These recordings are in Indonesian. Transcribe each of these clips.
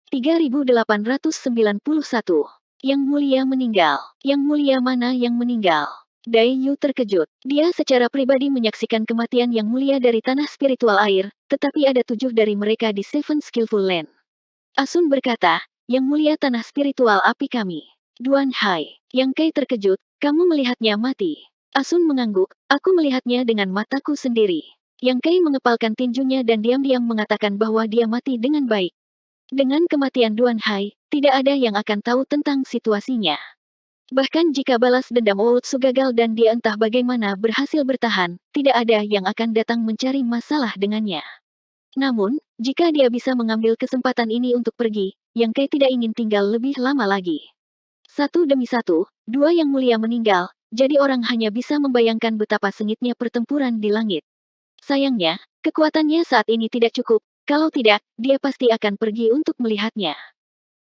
3891. Yang mulia meninggal. Yang mulia mana yang meninggal? Dai Yu terkejut. Dia secara pribadi menyaksikan kematian yang mulia dari tanah spiritual air, tetapi ada 7 dari mereka di Seven Skillful Land. Asun berkata, Yang mulia tanah spiritual api kami. Duan Hai. Yang Kei terkejut, kamu melihatnya mati. Asun mengangguk, aku melihatnya dengan mataku sendiri. Yang Kei mengepalkan tinjunya dan diam-diam mengatakan bahwa dia mati dengan baik. Dengan kematian Duan Hai, tidak ada yang akan tahu tentang situasinya. Bahkan jika balas dendam Ootsu gagal dan dia entah bagaimana berhasil bertahan, tidak ada yang akan datang mencari masalah dengannya. Namun, jika dia bisa mengambil kesempatan ini untuk pergi, Yang Kei tidak ingin tinggal lebih lama lagi. Satu demi satu, 2 yang mulia meninggal, jadi orang hanya bisa membayangkan betapa sengitnya pertempuran di langit. Sayangnya, kekuatannya saat ini tidak cukup. Kalau tidak, dia pasti akan pergi untuk melihatnya.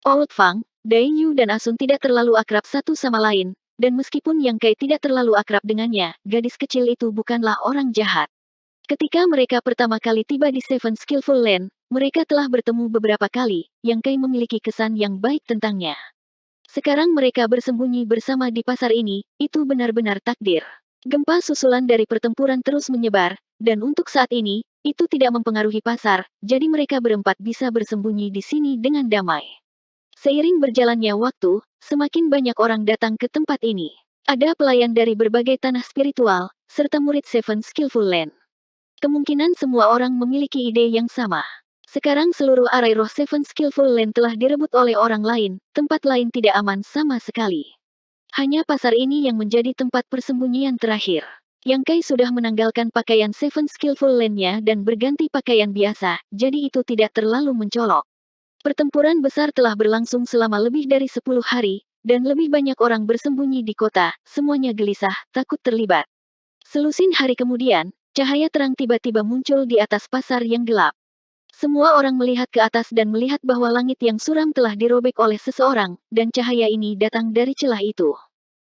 Old Fang, Dai Yu dan Asun tidak terlalu akrab satu sama lain, dan meskipun Yang Kei tidak terlalu akrab dengannya, gadis kecil itu bukanlah orang jahat. Ketika mereka pertama kali tiba di Seven Skillful Land, mereka telah bertemu beberapa kali, Yang Kei memiliki kesan yang baik tentangnya. Sekarang mereka bersembunyi bersama di pasar ini, itu benar-benar takdir. Gempa susulan dari pertempuran terus menyebar, dan untuk saat ini, itu tidak mempengaruhi pasar, jadi mereka berempat bisa bersembunyi di sini dengan damai. Seiring berjalannya waktu, semakin banyak orang datang ke tempat ini. Ada pelayan dari berbagai tanah spiritual, serta murid Seven Skillful Land. Kemungkinan semua orang memiliki ide yang sama. Sekarang seluruh area roh Seven Skillful Land telah direbut oleh orang lain, tempat lain tidak aman sama sekali. Hanya pasar ini yang menjadi tempat persembunyian terakhir. Yang Kei sudah menanggalkan pakaian Seven Skillful Land-nya dan berganti pakaian biasa, jadi itu tidak terlalu mencolok. Pertempuran besar telah berlangsung selama lebih dari 10 hari, dan lebih banyak orang bersembunyi di kota, semuanya gelisah, takut terlibat. Selusin hari kemudian, cahaya terang tiba-tiba muncul di atas pasar yang gelap. Semua orang melihat ke atas dan melihat bahwa langit yang suram telah dirobek oleh seseorang, dan cahaya ini datang dari celah itu.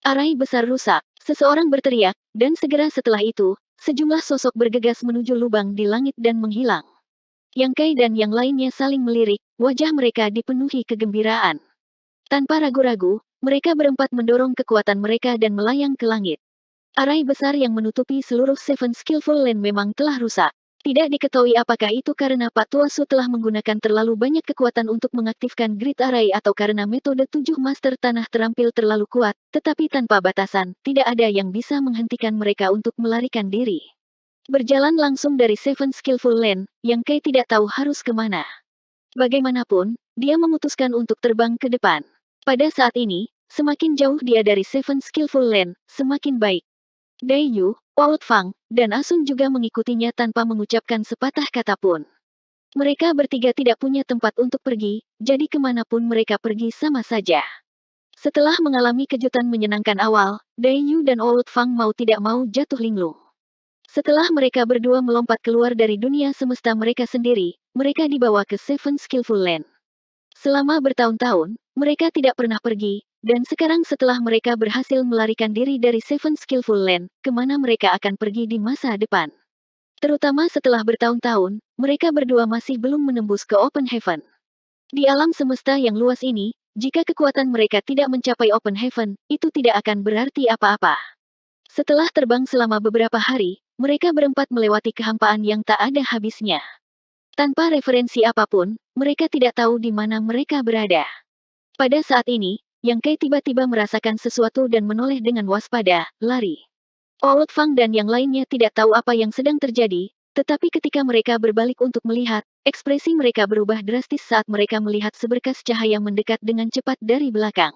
Arai besar rusak, seseorang berteriak, dan segera setelah itu, sejumlah sosok bergegas menuju lubang di langit dan menghilang. Yang Kei dan yang lainnya saling melirik, wajah mereka dipenuhi kegembiraan. Tanpa ragu-ragu, mereka berempat mendorong kekuatan mereka dan melayang ke langit. Arai besar yang menutupi seluruh Seven Skillful Land memang telah rusak. Tidak diketahui apakah itu karena Pak Tuasu telah menggunakan terlalu banyak kekuatan untuk mengaktifkan Grid Array atau karena metode 7 Master Tanah terampil terlalu kuat, tetapi tanpa batasan, tidak ada yang bisa menghentikan mereka untuk melarikan diri. Berjalan langsung dari Seven Skillful Land, Yang Kei tidak tahu harus kemana. Bagaimanapun, dia memutuskan untuk terbang ke depan. Pada saat ini, semakin jauh dia dari Seven Skillful Land, semakin baik. Dai Yu, Old Fang, dan Asun juga mengikutinya tanpa mengucapkan sepatah kata pun. Mereka bertiga tidak punya tempat untuk pergi, jadi kemanapun mereka pergi sama saja. Setelah mengalami kejutan menyenangkan awal, Dai Yu dan Old Fang mau tidak mau jatuh linglung. Setelah mereka berdua melompat keluar dari dunia semesta mereka sendiri, mereka dibawa ke Seven Skillful Land. Selama bertahun-tahun, mereka tidak pernah pergi, dan sekarang setelah mereka berhasil melarikan diri dari Seven Skillful Land, kemana mereka akan pergi di masa depan. Terutama setelah bertahun-tahun, mereka berdua masih belum menembus ke Open Heaven. Di alam semesta yang luas ini, jika kekuatan mereka tidak mencapai Open Heaven, itu tidak akan berarti apa-apa. Setelah terbang selama beberapa hari, mereka berempat melewati kehampaan yang tak ada habisnya. Tanpa referensi apapun, mereka tidak tahu di mana mereka berada. Pada saat ini, Yang Kei tiba-tiba merasakan sesuatu dan menoleh dengan waspada, lari. Old Fang dan yang lainnya tidak tahu apa yang sedang terjadi, tetapi ketika mereka berbalik untuk melihat, ekspresi mereka berubah drastis saat mereka melihat seberkas cahaya mendekat dengan cepat dari belakang.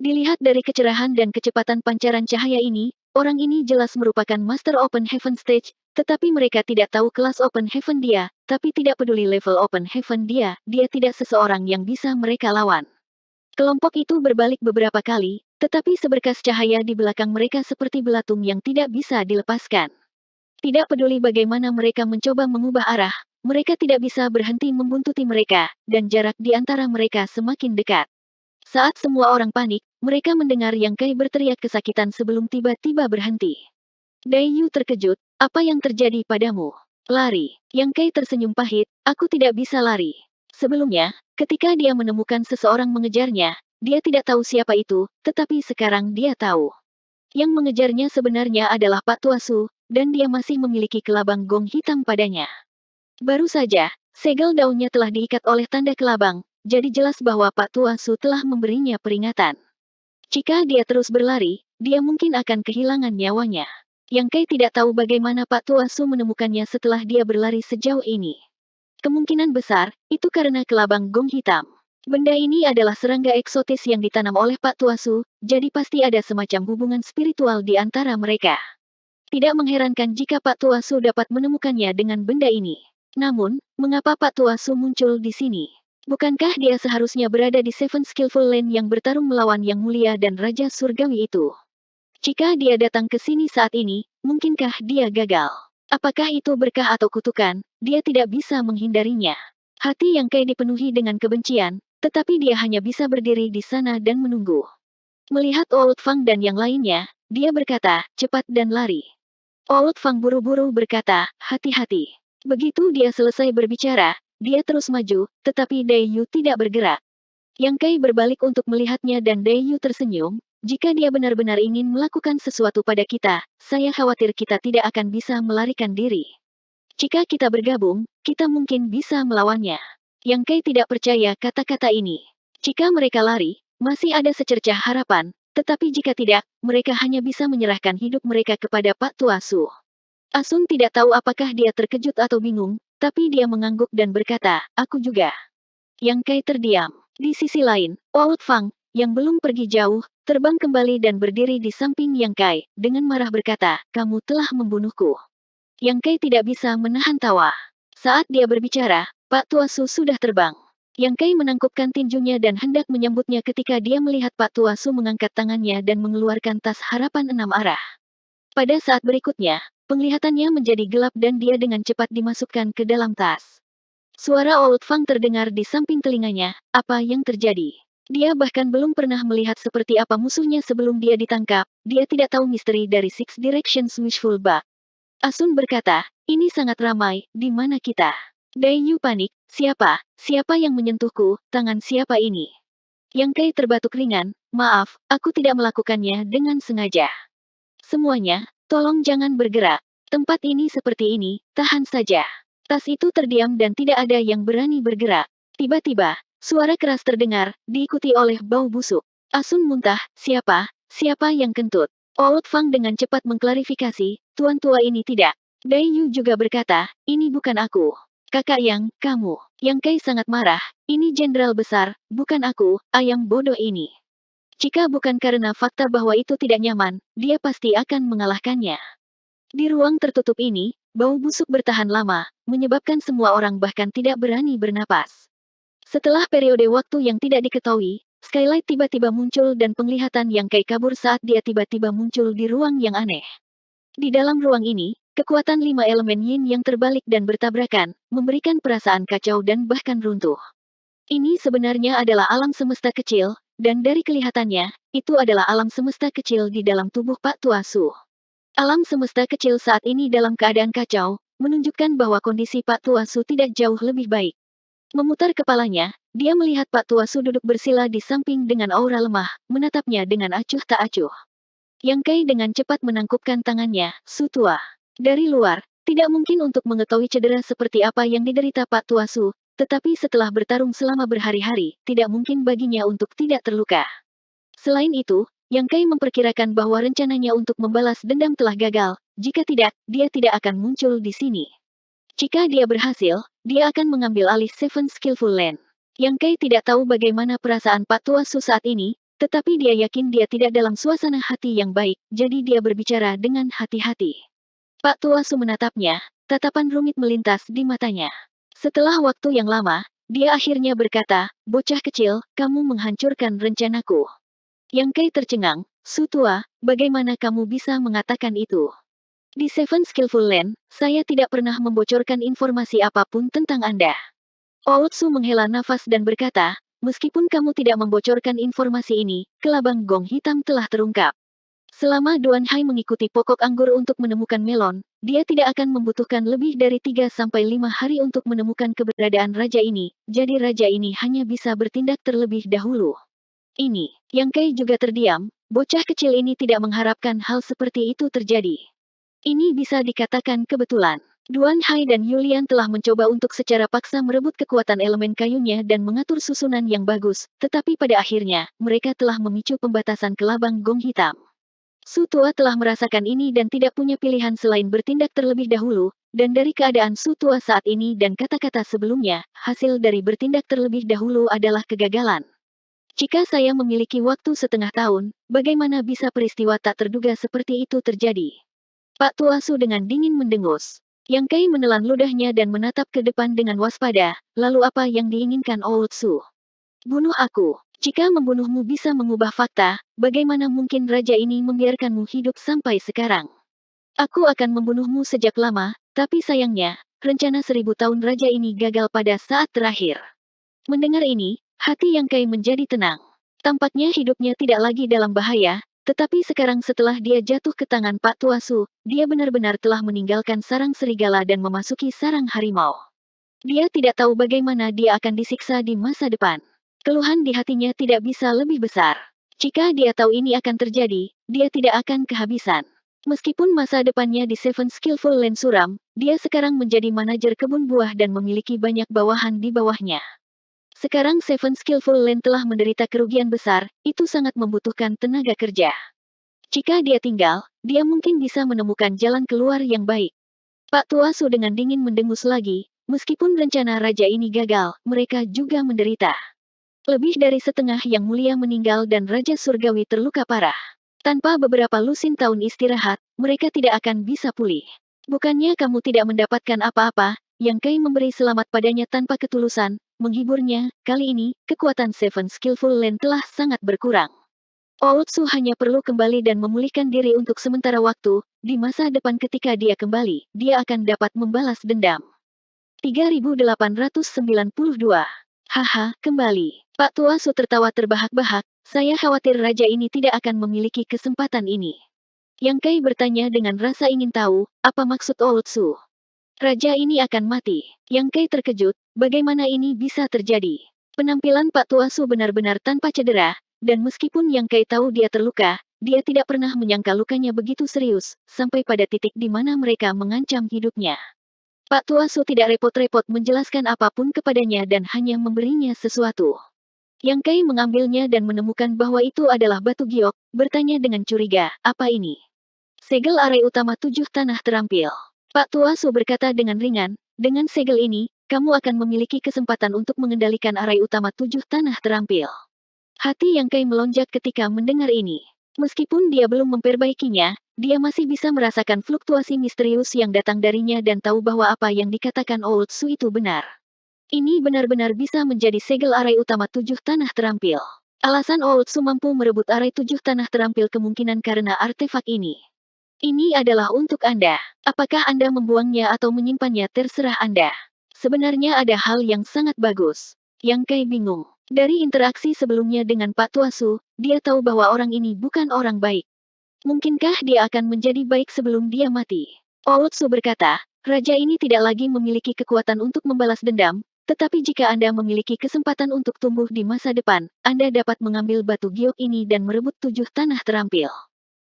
Dilihat dari kecerahan dan kecepatan pancaran cahaya ini, orang ini jelas merupakan Master Open Heaven Stage, tetapi mereka tidak tahu kelas Open Heaven dia, tapi tidak peduli level Open Heaven dia tidak seseorang yang bisa mereka lawan. Kelompok itu berbalik beberapa kali, tetapi seberkas cahaya di belakang mereka seperti belatung yang tidak bisa dilepaskan. Tidak peduli bagaimana mereka mencoba mengubah arah, mereka tidak bisa berhenti membuntuti mereka, dan jarak di antara mereka semakin dekat. Saat semua orang panik, mereka mendengar Yang Kei berteriak kesakitan sebelum tiba-tiba berhenti. Dai Yu terkejut, apa yang terjadi padamu? Lari. Yang Kei tersenyum pahit, aku tidak bisa lari. Sebelumnya, ketika dia menemukan seseorang mengejarnya, dia tidak tahu siapa itu, tetapi sekarang dia tahu. Yang mengejarnya sebenarnya adalah Pak Tuasu, dan dia masih memiliki kelabang gong hitam padanya. Baru saja, segel daunnya telah diikat oleh tanda kelabang, jadi jelas bahwa Pak Tuasu telah memberinya peringatan. Jika dia terus berlari, dia mungkin akan kehilangan nyawanya. Yang Kei tidak tahu bagaimana Pak Tuasu menemukannya setelah dia berlari sejauh ini. Kemungkinan besar, itu karena kelabang gong hitam. Benda ini adalah serangga eksotis yang ditanam oleh Pak Tuasu, jadi pasti ada semacam hubungan spiritual di antara mereka. Tidak mengherankan jika Pak Tuasu dapat menemukannya dengan benda ini. Namun, mengapa Pak Tuasu muncul di sini? Bukankah dia seharusnya berada di Seven Skillful Lane yang bertarung melawan Yang Mulia dan Raja Surgawi itu? Jika dia datang ke sini saat ini, mungkinkah dia gagal? Apakah itu berkah atau kutukan? Dia tidak bisa menghindarinya. Hati Yang Kei dipenuhi dengan kebencian, tetapi dia hanya bisa berdiri di sana dan menunggu. Melihat Old Fang dan yang lainnya, dia berkata, cepat dan lari. Old Fang buru-buru berkata, hati-hati. Begitu dia selesai berbicara, dia terus maju, tetapi Dai Yu tidak bergerak. Yang Kei berbalik untuk melihatnya dan Dai Yu tersenyum, jika dia benar-benar ingin melakukan sesuatu pada kita, saya khawatir kita tidak akan bisa melarikan diri. Jika kita bergabung, kita mungkin bisa melawannya. Yang Kei tidak percaya kata-kata ini. Jika mereka lari, masih ada secercah harapan, tetapi jika tidak, mereka hanya bisa menyerahkan hidup mereka kepada Pak Tuasu. Asun tidak tahu apakah dia terkejut atau bingung, tapi dia mengangguk dan berkata, aku juga. Yang Kei terdiam. Di sisi lain, Old Fang, yang belum pergi jauh, terbang kembali dan berdiri di samping Yang Kei, dengan marah berkata, kamu telah membunuhku. Yang Kei tidak bisa menahan tawa. Saat dia berbicara, Pak Tuasu sudah terbang. Yang Kei menangkupkan tinjunya dan hendak menyambutnya ketika dia melihat Pak Tuasu mengangkat tangannya dan mengeluarkan tas harapan 6 arah. Pada saat berikutnya, penglihatannya menjadi gelap dan dia dengan cepat dimasukkan ke dalam tas. Suara Old Fang terdengar di samping telinganya, apa yang terjadi? Dia bahkan belum pernah melihat seperti apa musuhnya sebelum dia ditangkap, dia tidak tahu misteri dari Six Directions Wishful Bug. Asun berkata, ini sangat ramai, di mana kita? Dai Yu panik, siapa? Siapa yang menyentuhku, tangan siapa ini? Yang Kei terbatuk ringan, maaf, aku tidak melakukannya dengan sengaja. Semuanya, tolong jangan bergerak. Tempat ini seperti ini, tahan saja. Tas itu terdiam dan tidak ada yang berani bergerak. Tiba-tiba, suara keras terdengar, diikuti oleh bau busuk. Asun muntah, siapa? Siapa yang kentut? Old Fang dengan cepat mengklarifikasi, tuan tua ini tidak. Dai Yu juga berkata, ini bukan aku. Kakak Yang, kamu. Yang Kei sangat marah, ini jenderal besar, bukan aku, ayam bodoh ini. Jika bukan karena fakta bahwa itu tidak nyaman, dia pasti akan mengalahkannya. Di ruang tertutup ini, bau busuk bertahan lama, menyebabkan semua orang bahkan tidak berani bernapas. Setelah periode waktu yang tidak diketahui, Skylight tiba-tiba muncul dan penglihatan Yang Kei kabur saat dia tiba-tiba muncul di ruang yang aneh. Di dalam ruang ini, kekuatan 5 elemen yin yang terbalik dan bertabrakan, memberikan perasaan kacau dan bahkan runtuh. Ini sebenarnya adalah alam semesta kecil, dan dari kelihatannya, itu adalah alam semesta kecil di dalam tubuh Pak Tuasu. Alam semesta kecil saat ini dalam keadaan kacau, menunjukkan bahwa kondisi Pak Tuasu tidak jauh lebih baik. Memutar kepalanya, dia melihat Pak Tuasu duduk bersila di samping dengan aura lemah, menatapnya dengan acuh tak acuh. Yang Kei dengan cepat menangkupkan tangannya, Su Tua. Dari luar, tidak mungkin untuk mengetahui cedera seperti apa yang diderita Pak Tuasu, tetapi setelah bertarung selama berhari-hari, tidak mungkin baginya untuk tidak terluka. Selain itu, Yang Kei memperkirakan bahwa rencananya untuk membalas dendam telah gagal, jika tidak, dia tidak akan muncul di sini. Jika dia berhasil, dia akan mengambil alih Seven Skillful Land. Yang Kei tidak tahu bagaimana perasaan Pak Tuasu saat ini, tetapi dia yakin dia tidak dalam suasana hati yang baik, jadi dia berbicara dengan hati-hati. Pak Tuasu menatapnya, tatapan rumit melintas di matanya. Setelah waktu yang lama, dia akhirnya berkata, bocah kecil, kamu menghancurkan rencanaku. Yang Kei tercengang, Su Tua, bagaimana kamu bisa mengatakan itu? Di Seven Skillful Land, saya tidak pernah membocorkan informasi apapun tentang Anda. Old Su menghela nafas dan berkata, meskipun kamu tidak membocorkan informasi ini, kelabang gong hitam telah terungkap. Selama Duan Hai mengikuti pokok anggur untuk menemukan melon, dia tidak akan membutuhkan lebih dari 3 sampai 5 hari untuk menemukan keberadaan raja ini, jadi raja ini hanya bisa bertindak terlebih dahulu. Ini, Yang Kai juga terdiam, bocah kecil ini tidak mengharapkan hal seperti itu terjadi. Ini bisa dikatakan kebetulan. Duan Hai dan Yulian telah mencoba untuk secara paksa merebut kekuatan elemen kayunya dan mengatur susunan yang bagus, tetapi pada akhirnya, mereka telah memicu pembatasan kelabang gong hitam. Su Tua telah merasakan ini dan tidak punya pilihan selain bertindak terlebih dahulu, dan dari keadaan Su Tua saat ini dan kata-kata sebelumnya, hasil dari bertindak terlebih dahulu adalah kegagalan. Jika saya memiliki waktu setengah tahun, bagaimana bisa peristiwa tak terduga seperti itu terjadi? Pak Tua Su dengan dingin mendengus. Yang Kai menelan ludahnya dan menatap ke depan dengan waspada, lalu apa yang diinginkan Old Su? Bunuh aku. Jika membunuhmu bisa mengubah fakta, bagaimana mungkin raja ini membiarkanmu hidup sampai sekarang? Aku akan membunuhmu sejak lama, tapi sayangnya, rencana 1000 tahun raja ini gagal pada saat terakhir. Mendengar ini, hati Yang Kai menjadi tenang. Tampaknya hidupnya tidak lagi dalam bahaya, tetapi sekarang setelah dia jatuh ke tangan Pak Tua Su, dia benar-benar telah meninggalkan sarang serigala dan memasuki sarang harimau. Dia tidak tahu bagaimana dia akan disiksa di masa depan. Keluhan di hatinya tidak bisa lebih besar. Jika dia tahu ini akan terjadi, dia tidak akan kehabisan. Meskipun masa depannya di Seven Skillful Land suram, dia sekarang menjadi manajer kebun buah dan memiliki banyak bawahan di bawahnya. Sekarang Seven Skillful Land telah menderita kerugian besar, itu sangat membutuhkan tenaga kerja. Jika dia tinggal, dia mungkin bisa menemukan jalan keluar yang baik. Pak Tua Su dengan dingin mendengus lagi, meskipun rencana raja ini gagal, mereka juga menderita. Lebih dari setengah yang mulia meninggal dan Raja Surgawi terluka parah. Tanpa beberapa lusin tahun istirahat, mereka tidak akan bisa pulih. Bukannya kamu tidak mendapatkan apa-apa, Yang Kai memberi selamat padanya tanpa ketulusan, menghiburnya, kali ini, kekuatan Seven Skillful Land telah sangat berkurang. Old Su hanya perlu kembali dan memulihkan diri untuk sementara waktu, di masa depan ketika dia kembali, dia akan dapat membalas dendam. 3892. Haha, kembali. Pak Tua Su tertawa terbahak-bahak, saya khawatir raja ini tidak akan memiliki kesempatan ini. Yang Kai bertanya dengan rasa ingin tahu, apa maksud Old Su? Raja ini akan mati. Yang Kai terkejut, bagaimana ini bisa terjadi? Penampilan Pak Tua Su benar-benar tanpa cedera, dan meskipun Yang Kai tahu dia terluka, dia tidak pernah menyangka lukanya begitu serius, sampai pada titik di mana mereka mengancam hidupnya. Pak Tua Su tidak repot-repot menjelaskan apapun kepadanya dan hanya memberinya sesuatu. Yang Kai mengambilnya dan menemukan bahwa itu adalah batu giok, bertanya dengan curiga, apa ini? Segel arai utama 7 tanah terampil. Pak Tua Su berkata dengan ringan, dengan segel ini, kamu akan memiliki kesempatan untuk mengendalikan arai utama 7 tanah terampil. Hati Yang Kai melonjak ketika mendengar ini. Meskipun dia belum memperbaikinya, dia masih bisa merasakan fluktuasi misterius yang datang darinya dan tahu bahwa apa yang dikatakan Old Su itu benar. Ini benar-benar bisa menjadi segel arai utama 7 tanah terampil. Alasan Old Su mampu merebut arai 7 tanah terampil kemungkinan karena artefak ini. Ini adalah untuk Anda. Apakah Anda membuangnya atau menyimpannya terserah Anda. Sebenarnya ada hal yang sangat bagus. Yang Kai bingung. Dari interaksi sebelumnya dengan Pak Tua Su, dia tahu bahwa orang ini bukan orang baik. Mungkinkah dia akan menjadi baik sebelum dia mati? Old Su berkata, raja ini tidak lagi memiliki kekuatan untuk membalas dendam, tetapi jika Anda memiliki kesempatan untuk tumbuh di masa depan, Anda dapat mengambil batu giok ini dan merebut 7 tanah terampil.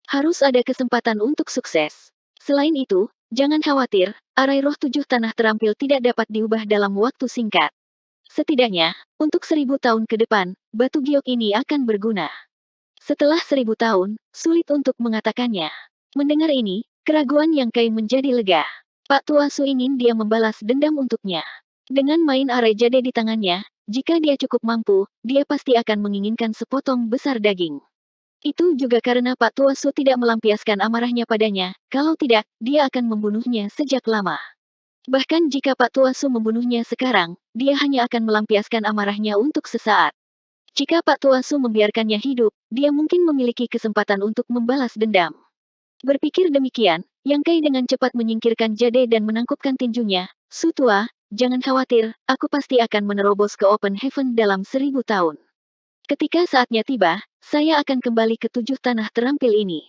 Harus ada kesempatan untuk sukses. Selain itu, jangan khawatir, arai roh 7 tanah terampil tidak dapat diubah dalam waktu singkat. Setidaknya, untuk 1000 tahun ke depan, batu giok ini akan berguna. Setelah 1000 tahun, sulit untuk mengatakannya. Mendengar ini, keraguan Yang Kai menjadi lega. Pak Tua Su ingin dia membalas dendam untuknya. Dengan main arai jade di tangannya, jika dia cukup mampu, dia pasti akan menginginkan sepotong besar daging. Itu juga karena Pak Tua Su tidak melampiaskan amarahnya padanya, kalau tidak, dia akan membunuhnya sejak lama. Bahkan jika Pak Tua Su membunuhnya sekarang, dia hanya akan melampiaskan amarahnya untuk sesaat. Jika Pak Tua Su membiarkannya hidup, dia mungkin memiliki kesempatan untuk membalas dendam. Berpikir demikian, Yang Kai dengan cepat menyingkirkan jade dan menangkupkan tinjunya. Su Tua, jangan khawatir, aku pasti akan menerobos ke Open Heaven dalam 1000 tahun. Ketika saatnya tiba, saya akan kembali ke 7 tanah terampil ini.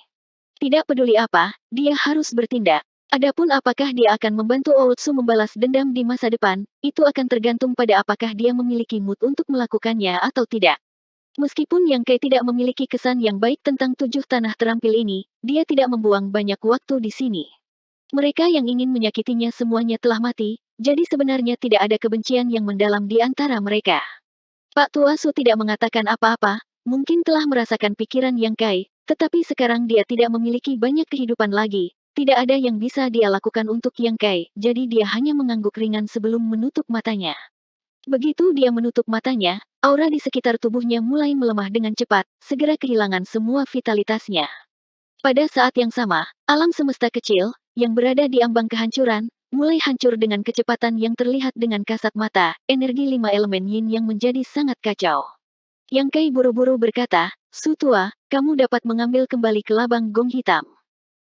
Tidak peduli apa, dia harus bertindak. Adapun apakah dia akan membantu Outsu membalas dendam di masa depan, itu akan tergantung pada apakah dia memiliki mood untuk melakukannya atau tidak. Meskipun Yang Kai tidak memiliki kesan yang baik tentang tujuh tanah terampil ini, dia tidak membuang banyak waktu di sini. Mereka yang ingin menyakitinya semuanya telah mati, jadi sebenarnya tidak ada kebencian yang mendalam di antara mereka. Pak Tua Su tidak mengatakan apa-apa, mungkin telah merasakan pikiran Yang Kai, tetapi sekarang dia tidak memiliki banyak kehidupan lagi. Tidak ada yang bisa dia lakukan untuk Yang Kai, jadi dia hanya mengangguk ringan sebelum menutup matanya. Begitu dia menutup matanya, aura di sekitar tubuhnya mulai melemah dengan cepat, segera kehilangan semua vitalitasnya. Pada saat yang sama, alam semesta kecil, yang berada di ambang kehancuran, mulai hancur dengan kecepatan yang terlihat dengan kasat mata, energi lima elemen yin yang menjadi sangat kacau. Yang Kai buru-buru berkata, Su Tua, kamu dapat mengambil kembali kelabang gong hitam.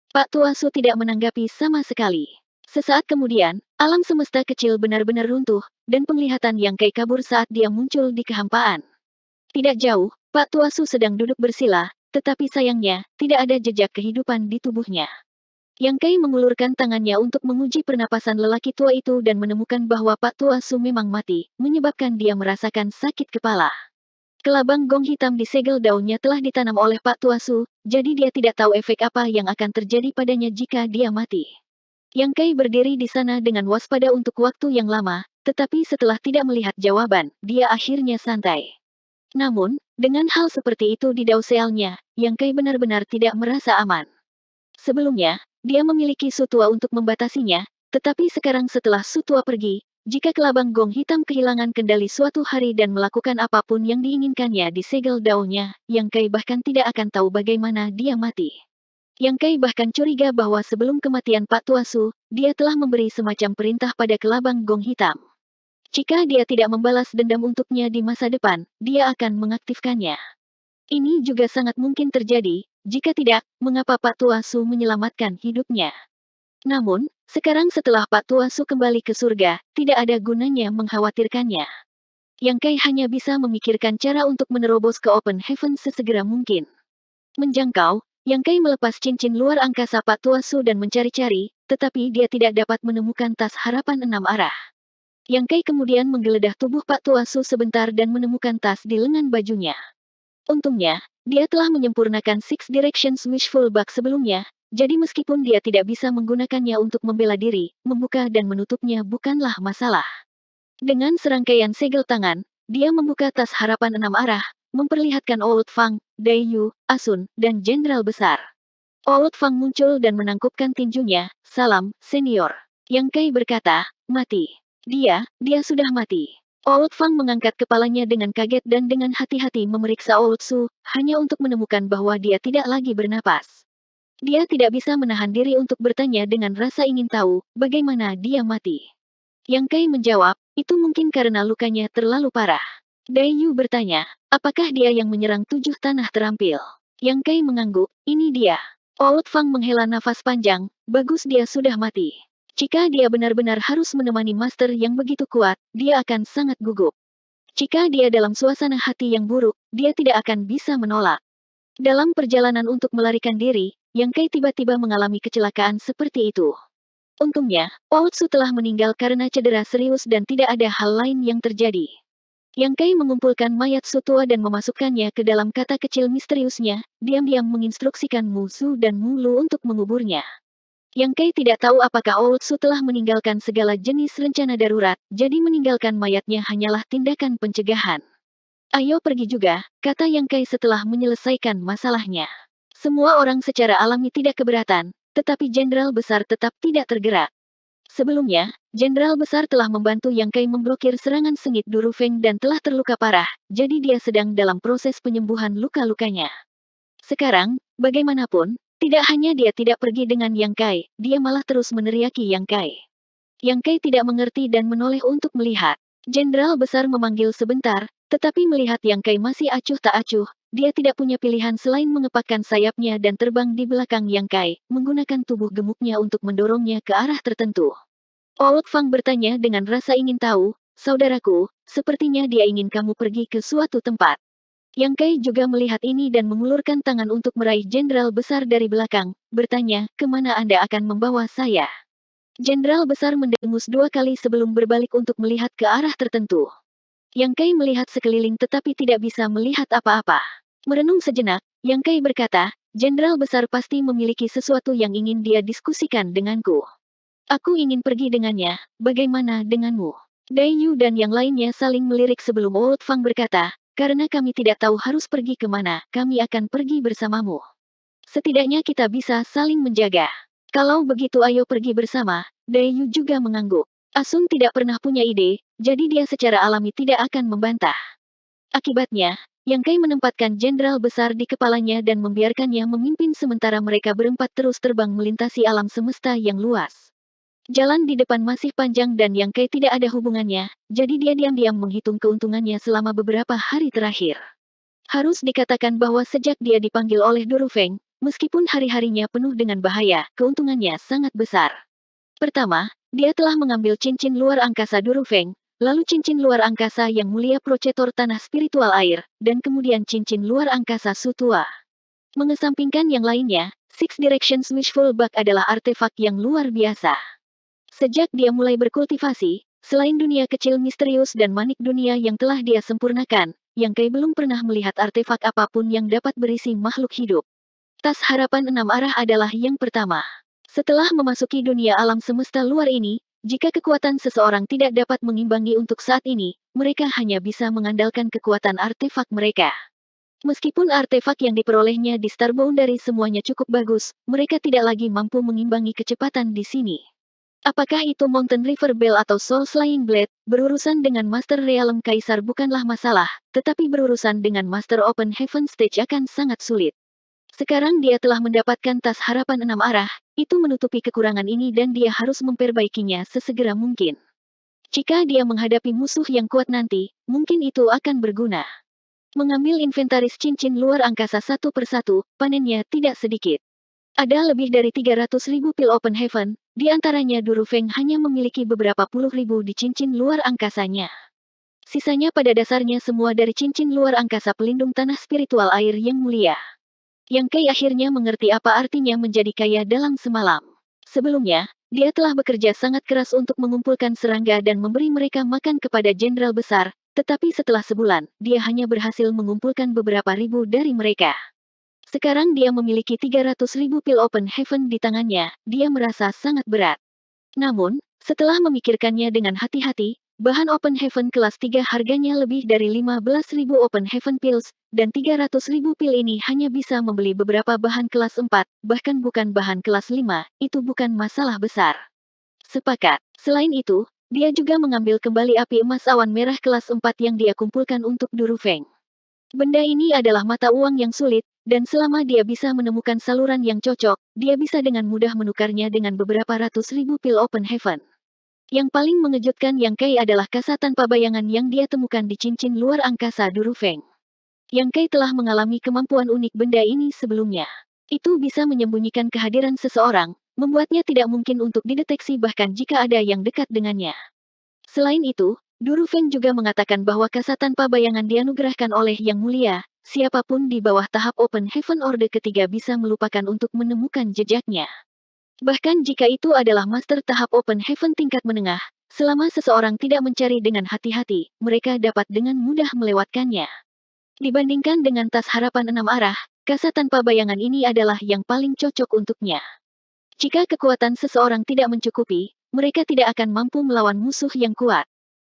Pak Tua Su tidak menanggapi sama sekali. Sesaat kemudian, alam semesta kecil benar-benar runtuh, dan penglihatan Yang Kai kabur saat dia muncul di kehampaan. Tidak jauh, Pak Tua Su sedang duduk bersila, tetapi sayangnya, tidak ada jejak kehidupan di tubuhnya. Yang Kai mengulurkan tangannya untuk menguji pernapasan lelaki tua itu dan menemukan bahwa Pak Tua Su memang mati, menyebabkan dia merasakan sakit kepala. Kelabang gong hitam di segel daunnya telah ditanam oleh Pak Tua Su, jadi dia tidak tahu efek apa yang akan terjadi padanya jika dia mati. Yang Kai berdiri di sana dengan waspada untuk waktu yang lama, tetapi setelah tidak melihat jawaban, dia akhirnya santai. Namun, dengan hal seperti itu di dausealnya, Yang Kai benar-benar tidak merasa aman. Sebelumnya, dia memiliki Sutua untuk membatasinya, tetapi sekarang setelah Sutua pergi, jika kelabang gong hitam kehilangan kendali suatu hari dan melakukan apapun yang diinginkannya di segel daunnya, Yang Kai bahkan tidak akan tahu bagaimana dia mati. Yang Kai bahkan curiga bahwa sebelum kematian Pak Tuasu, dia telah memberi semacam perintah pada kelabang gong hitam. Jika dia tidak membalas dendam untuknya di masa depan, dia akan mengaktifkannya. Ini juga sangat mungkin terjadi, jika tidak, mengapa Pak Tuasu menyelamatkan hidupnya. Namun, sekarang setelah Pak Tuasu kembali ke surga, tidak ada gunanya mengkhawatirkannya. Yang Kai hanya bisa memikirkan cara untuk menerobos ke Open Heaven sesegera mungkin. Menjangkau, Yang Kai melepas cincin luar angkasa Pak Tuasu dan mencari-cari, tetapi dia tidak dapat menemukan tas harapan 6 arah. Yang Kai kemudian menggeledah tubuh Pak Tuasu sebentar dan menemukan tas di lengan bajunya. Untungnya, dia telah menyempurnakan Six Directions Wishful Bug sebelumnya, jadi meskipun dia tidak bisa menggunakannya untuk membela diri, membuka dan menutupnya bukanlah masalah. Dengan serangkaian segel tangan, dia membuka tas harapan 6 arah, memperlihatkan Old Fang, Dayu, Asun, dan Jenderal Besar. Old Fang muncul dan menangkupkan tinjunya, salam, senior. Yang Kai berkata, mati. Dia sudah mati. Old Fang mengangkat kepalanya dengan kaget dan dengan hati-hati memeriksa Old Su, hanya untuk menemukan bahwa dia tidak lagi bernapas. Dia tidak bisa menahan diri untuk bertanya dengan rasa ingin tahu, bagaimana dia mati. Yang Kai menjawab, itu mungkin karena lukanya terlalu parah. Dayu bertanya, apakah dia yang menyerang tujuh tanah terampil? Yang Kai mengangguk, ini dia. Old Fang menghela nafas panjang, bagus dia sudah mati. Jika dia benar-benar harus menemani master yang begitu kuat, dia akan sangat gugup. Jika dia dalam suasana hati yang buruk, dia tidak akan bisa menolak. Dalam perjalanan untuk melarikan diri, Yang Kai tiba-tiba mengalami kecelakaan seperti itu. Untungnya, Old Su telah meninggal karena cedera serius dan tidak ada hal lain yang terjadi. Yang Kai mengumpulkan mayat Sutua dan memasukkannya ke dalam kata kecil misteriusnya, diam-diam menginstruksikan Musu dan Mulu untuk menguburnya. Yang Kai tidak tahu apakah Old Su telah meninggalkan segala jenis rencana darurat, jadi meninggalkan mayatnya hanyalah tindakan pencegahan. Ayo pergi juga, kata Yang Kai setelah menyelesaikan masalahnya. Semua orang secara alami tidak keberatan, tetapi Jenderal Besar tetap tidak tergerak. Sebelumnya, Jenderal Besar telah membantu Yang Kai memblokir serangan sengit Durufeng dan telah terluka parah, jadi dia sedang dalam proses penyembuhan luka-lukanya. Sekarang, bagaimanapun, tidak hanya dia tidak pergi dengan Yang Kai, dia malah terus meneriaki Yang Kai. Yang Kai tidak mengerti dan menoleh untuk melihat. Jenderal Besar memanggil sebentar, tetapi melihat Yang Kai masih acuh tak acuh, dia tidak punya pilihan selain mengepakkan sayapnya dan terbang di belakang Yang Kai, menggunakan tubuh gemuknya untuk mendorongnya ke arah tertentu. Old Fang bertanya dengan rasa ingin tahu, saudaraku, sepertinya dia ingin kamu pergi ke suatu tempat. Yang Kai juga melihat ini dan mengulurkan tangan untuk meraih jenderal besar dari belakang, bertanya, kemana Anda akan membawa saya? Jenderal besar mendengus 2 kali sebelum berbalik untuk melihat ke arah tertentu. Yang Kai melihat sekeliling tetapi tidak bisa melihat apa-apa. Merenung sejenak, Yang Kai berkata, Jenderal besar pasti memiliki sesuatu yang ingin dia diskusikan denganku. Aku ingin pergi dengannya, bagaimana denganmu? Dai Yu dan yang lainnya saling melirik sebelum Old Fang berkata, karena kami tidak tahu harus pergi kemana, kami akan pergi bersamamu. Setidaknya kita bisa saling menjaga. Kalau begitu ayo pergi bersama, Dai Yu juga mengangguk. Asung tidak pernah punya ide, jadi dia secara alami tidak akan membantah. Akibatnya, Yang Kai menempatkan jenderal besar di kepalanya dan membiarkannya memimpin sementara mereka berempat terus terbang melintasi alam semesta yang luas. Jalan di depan masih panjang dan Yang Kai tidak ada hubungannya, jadi dia diam-diam menghitung keuntungannya selama beberapa hari terakhir. Harus dikatakan bahwa sejak dia dipanggil oleh Durufeng, meskipun hari-harinya penuh dengan bahaya, keuntungannya sangat besar. Pertama, dia telah mengambil cincin luar angkasa Durufeng, lalu cincin luar angkasa yang mulia Procetor Tanah Spiritual Air, dan kemudian cincin luar angkasa Sutua. Mengesampingkan yang lainnya, Six Directions Wishful Bug adalah artefak yang luar biasa. Sejak dia mulai berkultivasi, selain dunia kecil misterius dan manik dunia yang telah dia sempurnakan, Yang Kai belum pernah melihat artefak apapun yang dapat berisi makhluk hidup. Tas harapan 6 arah adalah yang pertama. Setelah memasuki dunia alam semesta luar ini, jika kekuatan seseorang tidak dapat mengimbangi untuk saat ini, mereka hanya bisa mengandalkan kekuatan artefak mereka. Meskipun artefak yang diperolehnya di Star Boundary semuanya cukup bagus, mereka tidak lagi mampu mengimbangi kecepatan di sini. Apakah itu Mountain River Bell atau Soul Slaying Blade, berurusan dengan Master Realm Kaisar bukanlah masalah, tetapi berurusan dengan Master Open Heaven Stage akan sangat sulit. Sekarang dia telah mendapatkan tas harapan 6 arah, itu menutupi kekurangan ini dan dia harus memperbaikinya sesegera mungkin. Jika dia menghadapi musuh yang kuat nanti, mungkin itu akan berguna. Mengambil inventaris cincin luar angkasa satu persatu, panennya tidak sedikit. Ada lebih dari 300.000 pil Open Heaven, di antaranya Durufeng hanya memiliki beberapa puluh ribu di cincin luar angkasanya. Sisanya pada dasarnya semua dari cincin luar angkasa pelindung tanah spiritual air yang mulia. Yang Kai akhirnya mengerti apa artinya menjadi kaya dalam semalam. Sebelumnya, dia telah bekerja sangat keras untuk mengumpulkan serangga dan memberi mereka makan kepada jenderal besar, tetapi setelah sebulan, dia hanya berhasil mengumpulkan beberapa ribu dari mereka. Sekarang dia memiliki 300.000 pil Open Heaven di tangannya, dia merasa sangat berat. Namun, setelah memikirkannya dengan hati-hati, bahan Open Heaven kelas 3 harganya lebih dari 15.000 Open Heaven Pills, dan 300.000 pil ini hanya bisa membeli beberapa bahan kelas 4, bahkan bukan bahan kelas 5, itu bukan masalah besar. Sepakat. Selain itu, dia juga mengambil kembali api emas awan merah kelas 4 yang dia kumpulkan untuk Durufeng. Benda ini adalah mata uang yang sulit, dan selama dia bisa menemukan saluran yang cocok, dia bisa dengan mudah menukarnya dengan beberapa ratus ribu pil Open Heaven. Yang paling mengejutkan Yang Kai adalah kasa tanpa bayangan yang dia temukan di cincin luar angkasa Durufeng. Yang Kai telah mengalami kemampuan unik benda ini sebelumnya. Itu bisa menyembunyikan kehadiran seseorang, membuatnya tidak mungkin untuk dideteksi bahkan jika ada yang dekat dengannya. Selain itu, Durufeng juga mengatakan bahwa kasa tanpa bayangan dianugerahkan oleh Yang Mulia, siapapun di bawah tahap Open Heaven Orde ketiga bisa melupakan untuk menemukan jejaknya. Bahkan jika itu adalah Master tahap Open Heaven tingkat menengah, selama seseorang tidak mencari dengan hati-hati, mereka dapat dengan mudah melewatkannya. Dibandingkan dengan tas harapan 6 arah, kasa tanpa bayangan ini adalah yang paling cocok untuknya. Jika kekuatan seseorang tidak mencukupi, mereka tidak akan mampu melawan musuh yang kuat.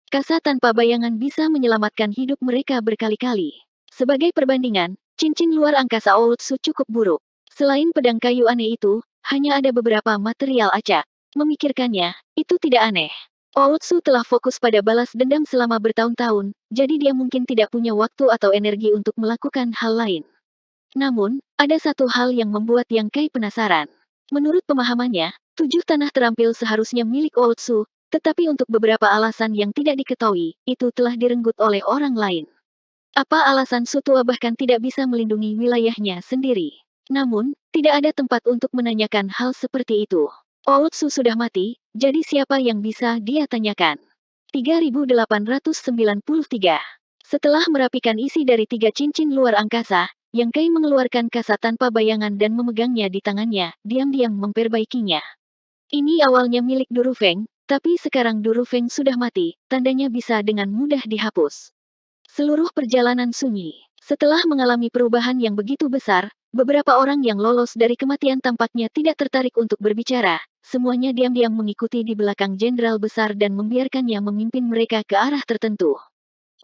Kasa tanpa bayangan bisa menyelamatkan hidup mereka berkali-kali. Sebagai perbandingan, cincin luar angkasa Oultsu cukup buruk. Selain pedang kayu aneh itu, hanya ada beberapa material acak. Memikirkannya, itu tidak aneh. Oultsu telah fokus pada balas dendam selama bertahun-tahun, jadi dia mungkin tidak punya waktu atau energi untuk melakukan hal lain. Namun, ada satu hal yang membuat Yang Kai penasaran. Menurut pemahamannya, 7 tanah terampil seharusnya milik Oultsu, tetapi untuk beberapa alasan yang tidak diketahui, itu telah direnggut oleh orang lain. Apa alasan Sutua bahkan tidak bisa melindungi wilayahnya sendiri? Namun, tidak ada tempat untuk menanyakan hal seperti itu. Oultsu sudah mati, jadi siapa yang bisa dia tanyakan? 3893. Setelah merapikan isi dari 3 cincin luar angkasa, Yang Kai mengeluarkan kasa tanpa bayangan dan memegangnya di tangannya, diam-diam memperbaikinya. Ini awalnya milik Durufeng, tapi sekarang Durufeng sudah mati, tandanya bisa dengan mudah dihapus. Seluruh perjalanan sunyi. Setelah mengalami perubahan yang begitu besar, beberapa orang yang lolos dari kematian tampaknya tidak tertarik untuk berbicara. Semuanya diam-diam mengikuti di belakang jenderal besar dan membiarkannya memimpin mereka ke arah tertentu.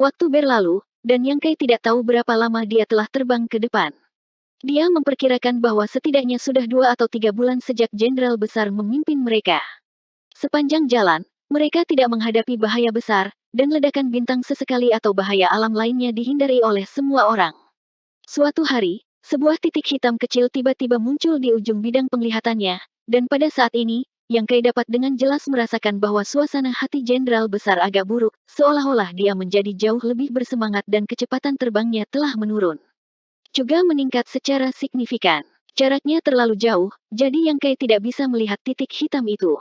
Waktu berlalu, dan Yang Kai tidak tahu berapa lama dia telah terbang ke depan. Dia memperkirakan bahwa setidaknya sudah 2 atau 3 bulan sejak jenderal besar memimpin mereka. Sepanjang jalan, mereka tidak menghadapi bahaya besar, dan ledakan bintang sesekali atau bahaya alam lainnya dihindari oleh semua orang. Suatu hari, sebuah titik hitam kecil tiba-tiba muncul di ujung bidang penglihatannya, dan pada saat ini, Yang Kai dapat dengan jelas merasakan bahwa suasana hati jenderal besar agak buruk, seolah-olah dia menjadi jauh lebih bersemangat dan kecepatan terbangnya telah menurun. Juga meningkat secara signifikan. Jaraknya terlalu jauh, jadi Yang Kai tidak bisa melihat titik hitam itu.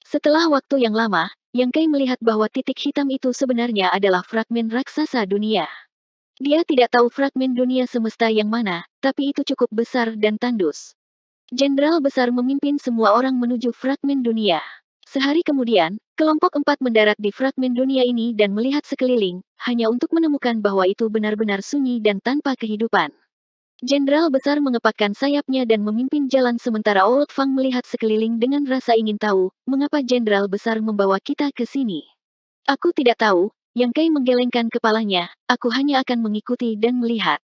Setelah waktu yang lama, Yang Kai melihat bahwa titik hitam itu sebenarnya adalah fragmen raksasa dunia. Dia tidak tahu fragmen dunia semesta yang mana, tapi itu cukup besar dan tandus. Jenderal besar memimpin semua orang menuju fragmen dunia. Sehari kemudian, kelompok 4 mendarat di fragmen dunia ini dan melihat sekeliling, hanya untuk menemukan bahwa itu benar-benar sunyi dan tanpa kehidupan. Jenderal besar mengepakkan sayapnya dan memimpin jalan sementara Old Fang melihat sekeliling dengan rasa ingin tahu, mengapa jenderal besar membawa kita ke sini. Aku tidak tahu, Yang Kai menggelengkan kepalanya, aku hanya akan mengikuti dan melihat.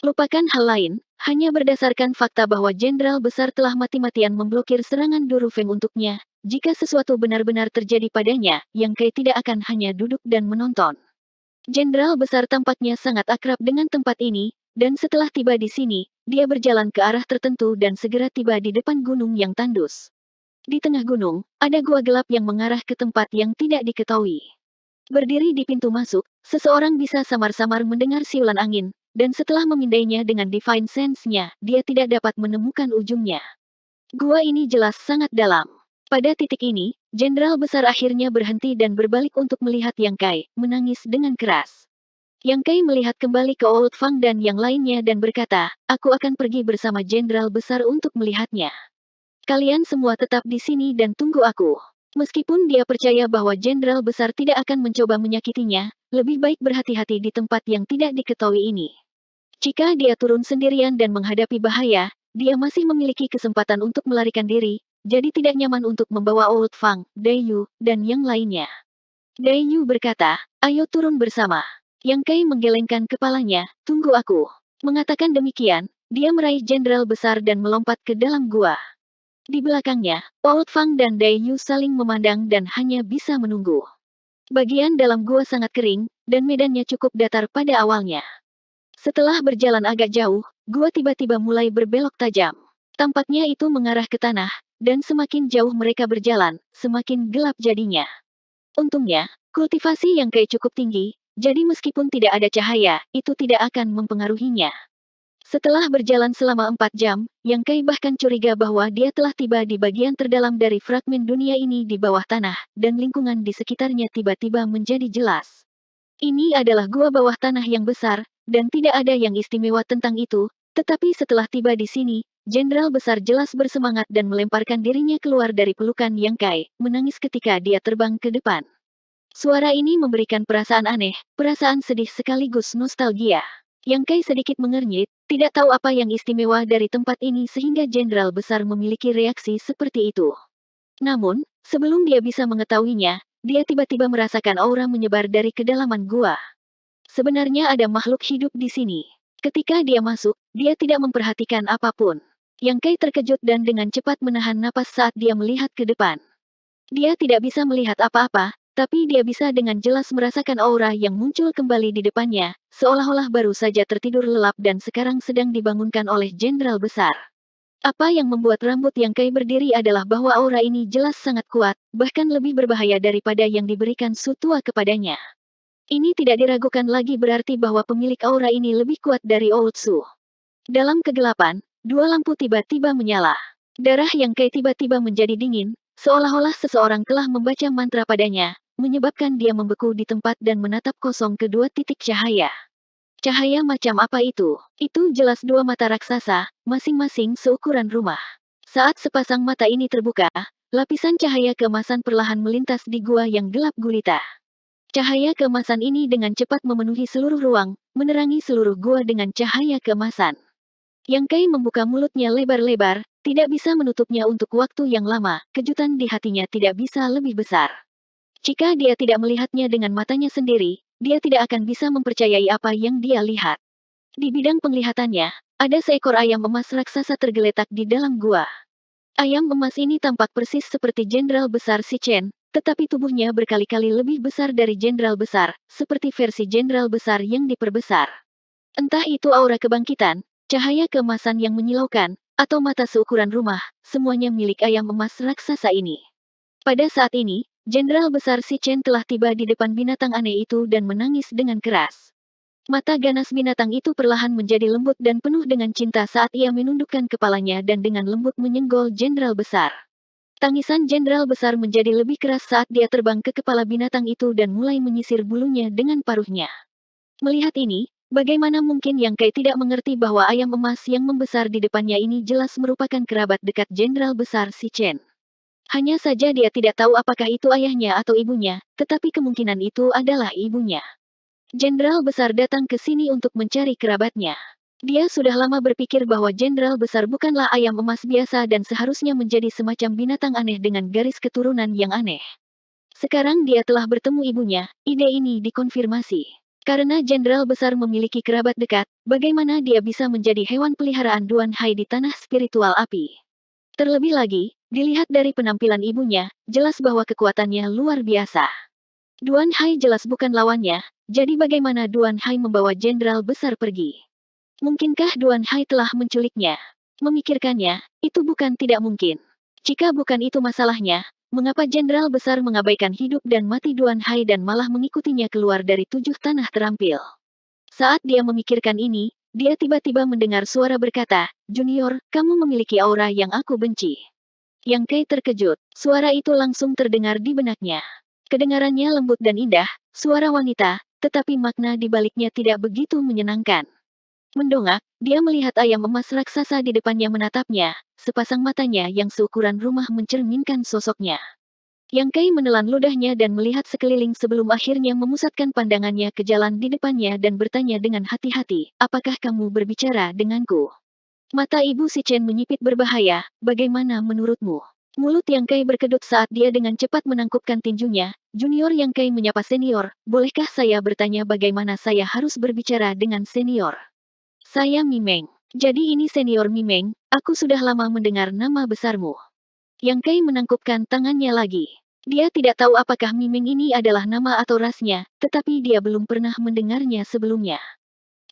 Lupakan hal lain, hanya berdasarkan fakta bahwa jenderal besar telah mati-matian memblokir serangan Durufeng untuknya, jika sesuatu benar-benar terjadi padanya, Yang Kai tidak akan hanya duduk dan menonton. Jenderal besar tampaknya sangat akrab dengan tempat ini, dan setelah tiba di sini, dia berjalan ke arah tertentu dan segera tiba di depan gunung yang tandus. Di tengah gunung, ada gua gelap yang mengarah ke tempat yang tidak diketahui. Berdiri di pintu masuk, seseorang bisa samar-samar mendengar siulan angin, dan setelah memindainya dengan divine sense-nya, dia tidak dapat menemukan ujungnya. Gua ini jelas sangat dalam. Pada titik ini, jenderal besar akhirnya berhenti dan berbalik untuk melihat Yang Kai, menangis dengan keras. Yang Kai melihat kembali ke Old Fang dan yang lainnya dan berkata, aku akan pergi bersama jenderal besar untuk melihatnya. Kalian semua tetap di sini dan tunggu aku. Meskipun dia percaya bahwa jenderal besar tidak akan mencoba menyakitinya, lebih baik berhati-hati di tempat yang tidak diketahui ini. Jika dia turun sendirian dan menghadapi bahaya, dia masih memiliki kesempatan untuk melarikan diri, jadi tidak nyaman untuk membawa Old Fang, Dayu, dan yang lainnya. Dayu berkata, ayo turun bersama. Yang Kai menggelengkan kepalanya, tunggu aku. Mengatakan demikian, dia meraih jenderal besar dan melompat ke dalam gua. Di belakangnya, Old Fang dan Dayu saling memandang dan hanya bisa menunggu. Bagian dalam gua sangat kering, dan medannya cukup datar pada awalnya. Setelah berjalan agak jauh, gua tiba-tiba mulai berbelok tajam. Tampaknya itu mengarah ke tanah, dan semakin jauh mereka berjalan, semakin gelap jadinya. Untungnya, kultivasi Yang Kai cukup tinggi, jadi meskipun tidak ada cahaya, itu tidak akan mempengaruhinya. Setelah berjalan selama 4 jam, Yang Kai bahkan curiga bahwa dia telah tiba di bagian terdalam dari fragmen dunia ini di bawah tanah, dan lingkungan di sekitarnya tiba-tiba menjadi jelas. Ini adalah gua bawah tanah yang besar, dan tidak ada yang istimewa tentang itu, tetapi setelah tiba di sini, jenderal besar jelas bersemangat dan melemparkan dirinya keluar dari pelukan Yang Kai, menangis ketika dia terbang ke depan. Suara ini memberikan perasaan aneh, perasaan sedih sekaligus nostalgia. Yang Kai sedikit mengernyit, tidak tahu apa yang istimewa dari tempat ini sehingga jenderal besar memiliki reaksi seperti itu. Namun, sebelum dia bisa mengetahuinya, dia tiba-tiba merasakan aura menyebar dari kedalaman gua. Sebenarnya ada makhluk hidup di sini. Ketika dia masuk, dia tidak memperhatikan apapun. Yang Kai terkejut dan dengan cepat menahan napas saat dia melihat ke depan. Dia tidak bisa melihat apa-apa, tapi dia bisa dengan jelas merasakan aura yang muncul kembali di depannya, seolah-olah baru saja tertidur lelap dan sekarang sedang dibangunkan oleh jenderal besar. Apa yang membuat rambut Yang Kai berdiri adalah bahwa aura ini jelas sangat kuat, bahkan lebih berbahaya daripada yang diberikan Sutua kepadanya. Ini tidak diragukan lagi berarti bahwa pemilik aura ini lebih kuat dari Old Su. Dalam kegelapan, 2 lampu tiba-tiba menyala. Darah Yang Kai tiba-tiba menjadi dingin, seolah-olah seseorang telah membaca mantra padanya, menyebabkan dia membeku di tempat dan menatap kosong kedua titik cahaya. Cahaya macam apa itu? Itu jelas dua mata raksasa, masing-masing seukuran rumah. Saat sepasang mata ini terbuka, lapisan cahaya keemasan perlahan melintas di gua yang gelap gulita. Cahaya keemasan ini dengan cepat memenuhi seluruh ruang, menerangi seluruh gua dengan cahaya keemasan. Yang Kai membuka mulutnya lebar-lebar, tidak bisa menutupnya untuk waktu yang lama, kejutan di hatinya tidak bisa lebih besar. Jika dia tidak melihatnya dengan matanya sendiri, dia tidak akan bisa mempercayai apa yang dia lihat. Di bidang penglihatannya, ada seekor ayam emas raksasa tergeletak di dalam gua. Ayam emas ini tampak persis seperti Jenderal Besar Si Chen, tetapi tubuhnya berkali-kali lebih besar dari Jenderal Besar, seperti versi Jenderal Besar yang diperbesar. Entah itu aura kebangkitan, cahaya keemasan yang menyilaukan, atau mata seukuran rumah, semuanya milik ayam emas raksasa ini. Pada saat ini, Jenderal Besar Si Chen telah tiba di depan binatang aneh itu dan menangis dengan keras. Mata ganas binatang itu perlahan menjadi lembut dan penuh dengan cinta saat ia menundukkan kepalanya dan dengan lembut menyenggol Jenderal Besar. Tangisan Jenderal Besar menjadi lebih keras saat dia terbang ke kepala binatang itu dan mulai menyisir bulunya dengan paruhnya. Melihat ini, bagaimana mungkin Yang Kai tidak mengerti bahwa ayam emas yang membesar di depannya ini jelas merupakan kerabat dekat Jenderal Besar Si Chen. Hanya saja dia tidak tahu apakah itu ayahnya atau ibunya, tetapi kemungkinan itu adalah ibunya. Jenderal Besar datang ke sini untuk mencari kerabatnya. Dia sudah lama berpikir bahwa Jenderal Besar bukanlah ayam emas biasa dan seharusnya menjadi semacam binatang aneh dengan garis keturunan yang aneh. Sekarang dia telah bertemu ibunya, ide ini dikonfirmasi. Karena Jenderal Besar memiliki kerabat dekat, bagaimana dia bisa menjadi hewan peliharaan Duan Hai di tanah spiritual api? Terlebih lagi, dilihat dari penampilan ibunya, jelas bahwa kekuatannya luar biasa. Duan Hai jelas bukan lawannya, jadi bagaimana Duan Hai membawa Jenderal Besar pergi? Mungkinkah Duan Hai telah menculiknya? Memikirkannya, itu bukan tidak mungkin. Jika bukan itu masalahnya, mengapa Jenderal Besar mengabaikan hidup dan mati Duan Hai dan malah mengikutinya keluar dari 7 tanah terampil? Saat dia memikirkan ini, dia tiba-tiba mendengar suara berkata, "Junior, kamu memiliki aura yang aku benci." Yang Kai terkejut, suara itu langsung terdengar di benaknya. Kedengarannya lembut dan indah, suara wanita, tetapi makna di baliknya tidak begitu menyenangkan. Mendongak, dia melihat ayam emas raksasa di depannya menatapnya, sepasang matanya yang seukuran rumah mencerminkan sosoknya. Yang Kai menelan ludahnya dan melihat sekeliling sebelum akhirnya memusatkan pandangannya ke jalan di depannya dan bertanya dengan hati-hati, "Apakah kamu berbicara denganku?" Mata Ibu Si Chen menyipit berbahaya, "Bagaimana menurutmu?" Mulut Yang Kai berkedut saat dia dengan cepat menangkupkan tinjunya. Junior Yang Kai menyapa senior, "Bolehkah saya bertanya bagaimana saya harus berbicara dengan senior?" "Saya Mimeng. Jadi ini senior Mimeng, aku sudah lama mendengar nama besarmu." Yang Kai menangkupkan tangannya lagi. Dia tidak tahu apakah Mimeng ini adalah nama atau rasnya, tetapi dia belum pernah mendengarnya sebelumnya.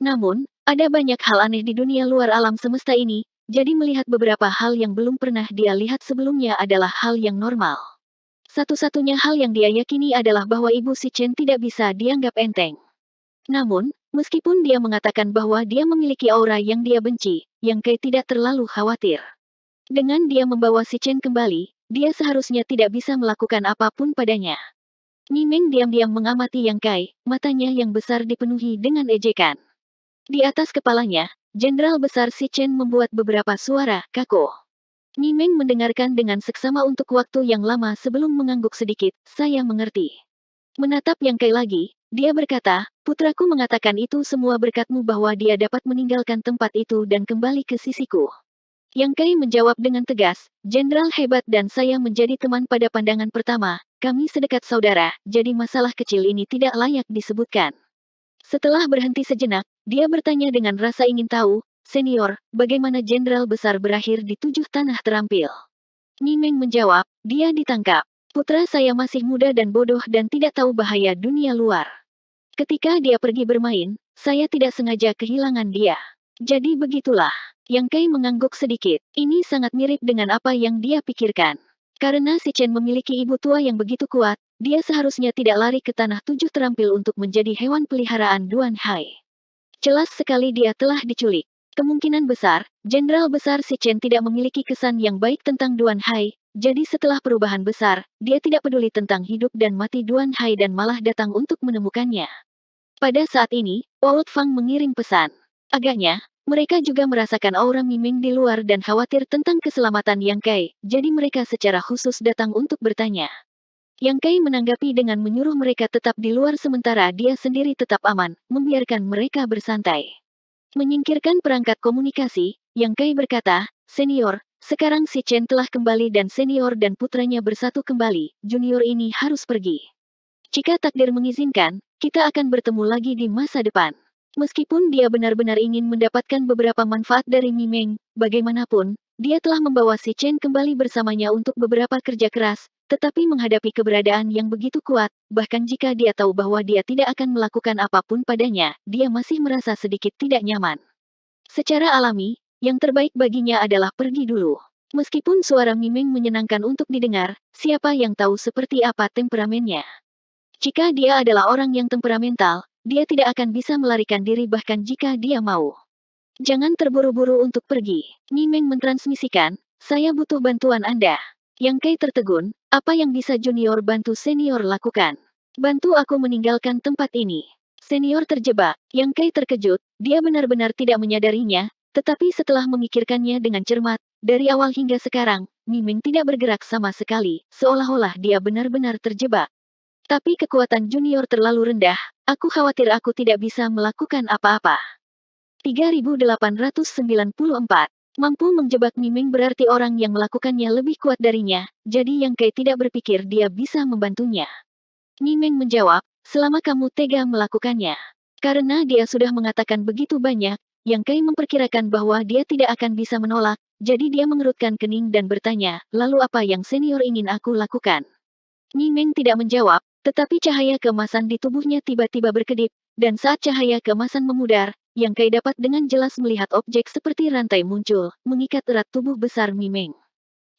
Namun, ada banyak hal aneh di dunia luar alam semesta ini, jadi melihat beberapa hal yang belum pernah dia lihat sebelumnya adalah hal yang normal. Satu-satunya hal yang dia yakini adalah bahwa Ibu Si Chen tidak bisa dianggap enteng. Namun, meskipun dia mengatakan bahwa dia memiliki aura yang dia benci, Yang Kai tidak terlalu khawatir. Dengan dia membawa Si Chen kembali, dia seharusnya tidak bisa melakukan apapun padanya. Mimeng diam-diam mengamati Yang Kai, matanya yang besar dipenuhi dengan ejekan. Di atas kepalanya, Jenderal Besar Si Chen membuat beberapa suara kaku. Mimeng mendengarkan dengan seksama untuk waktu yang lama sebelum mengangguk sedikit, "Saya mengerti." Menatap Yang Kai lagi, dia berkata, "Putraku mengatakan itu semua berkatmu bahwa dia dapat meninggalkan tempat itu dan kembali ke sisiku." Yang Kai menjawab dengan tegas, "Jenderal hebat dan saya menjadi teman pada pandangan pertama, kami sedekat saudara, jadi masalah kecil ini tidak layak disebutkan." Setelah berhenti sejenak, dia bertanya dengan rasa ingin tahu, "Senior, bagaimana Jenderal Besar berakhir di 7 tanah terampil?" Mimeng menjawab, "Dia ditangkap. Putra saya masih muda dan bodoh dan tidak tahu bahaya dunia luar. Ketika dia pergi bermain, saya tidak sengaja kehilangan dia. Jadi begitulah." Yang Kai mengangguk sedikit. Ini sangat mirip dengan apa yang dia pikirkan. Karena Si Chen memiliki ibu tua yang begitu kuat, dia seharusnya tidak lari ke tanah 7 terampil untuk menjadi hewan peliharaan Duan Hai. Jelas sekali dia telah diculik. Kemungkinan besar, Jenderal Besar Si Chen tidak memiliki kesan yang baik tentang Duan Hai, jadi setelah perubahan besar, dia tidak peduli tentang hidup dan mati Duan Hai dan malah datang untuk menemukannya. Pada saat ini, Old Fang mengirim pesan. Agaknya, mereka juga merasakan aura Miming di luar dan khawatir tentang keselamatan Yang Kai, jadi mereka secara khusus datang untuk bertanya. Yang Kai menanggapi dengan menyuruh mereka tetap di luar sementara dia sendiri tetap aman, membiarkan mereka bersantai. Menyingkirkan perangkat komunikasi, Yang Kai berkata, "Senior, sekarang si Chen telah kembali dan senior dan putranya bersatu kembali, junior ini harus pergi. Jika takdir mengizinkan, kita akan bertemu lagi di masa depan." Meskipun dia benar-benar ingin mendapatkan beberapa manfaat dari Mimeng, bagaimanapun, dia telah membawa si Chen kembali bersamanya untuk beberapa kerja keras, tetapi menghadapi keberadaan yang begitu kuat, bahkan jika dia tahu bahwa dia tidak akan melakukan apapun padanya, dia masih merasa sedikit tidak nyaman. Secara alami, yang terbaik baginya adalah pergi dulu. Meskipun suara Mimeng menyenangkan untuk didengar, siapa yang tahu seperti apa temperamennya. Jika dia adalah orang yang temperamental, dia tidak akan bisa melarikan diri bahkan jika dia mau. Jangan terburu-buru untuk pergi. Mimeng mentransmisikan, "Saya butuh bantuan Anda." Yang Kai tertegun, "Apa yang bisa junior bantu senior lakukan? Bantu aku meninggalkan tempat ini." Senior terjebak. Yang Kai terkejut, dia benar-benar tidak menyadarinya, tetapi setelah memikirkannya dengan cermat, dari awal hingga sekarang, Mimeng tidak bergerak sama sekali, seolah-olah dia benar-benar terjebak. Tapi kekuatan junior terlalu rendah, aku khawatir aku tidak bisa melakukan apa-apa. 3894. Mampu menjebak Mimeng berarti orang yang melakukannya lebih kuat darinya, jadi Yang Kai tidak berpikir dia bisa membantunya. Mimeng menjawab, "Selama kamu tega melakukannya." Karena dia sudah mengatakan begitu banyak, Yang Kai memperkirakan bahwa dia tidak akan bisa menolak, jadi dia mengerutkan kening dan bertanya, "Lalu apa yang senior ingin aku lakukan?" Mimeng tidak menjawab, tetapi cahaya keemasan di tubuhnya tiba-tiba berkedip, dan saat cahaya keemasan memudar, Yang Kai dapat dengan jelas melihat objek seperti rantai muncul, mengikat erat tubuh besar Mimeng.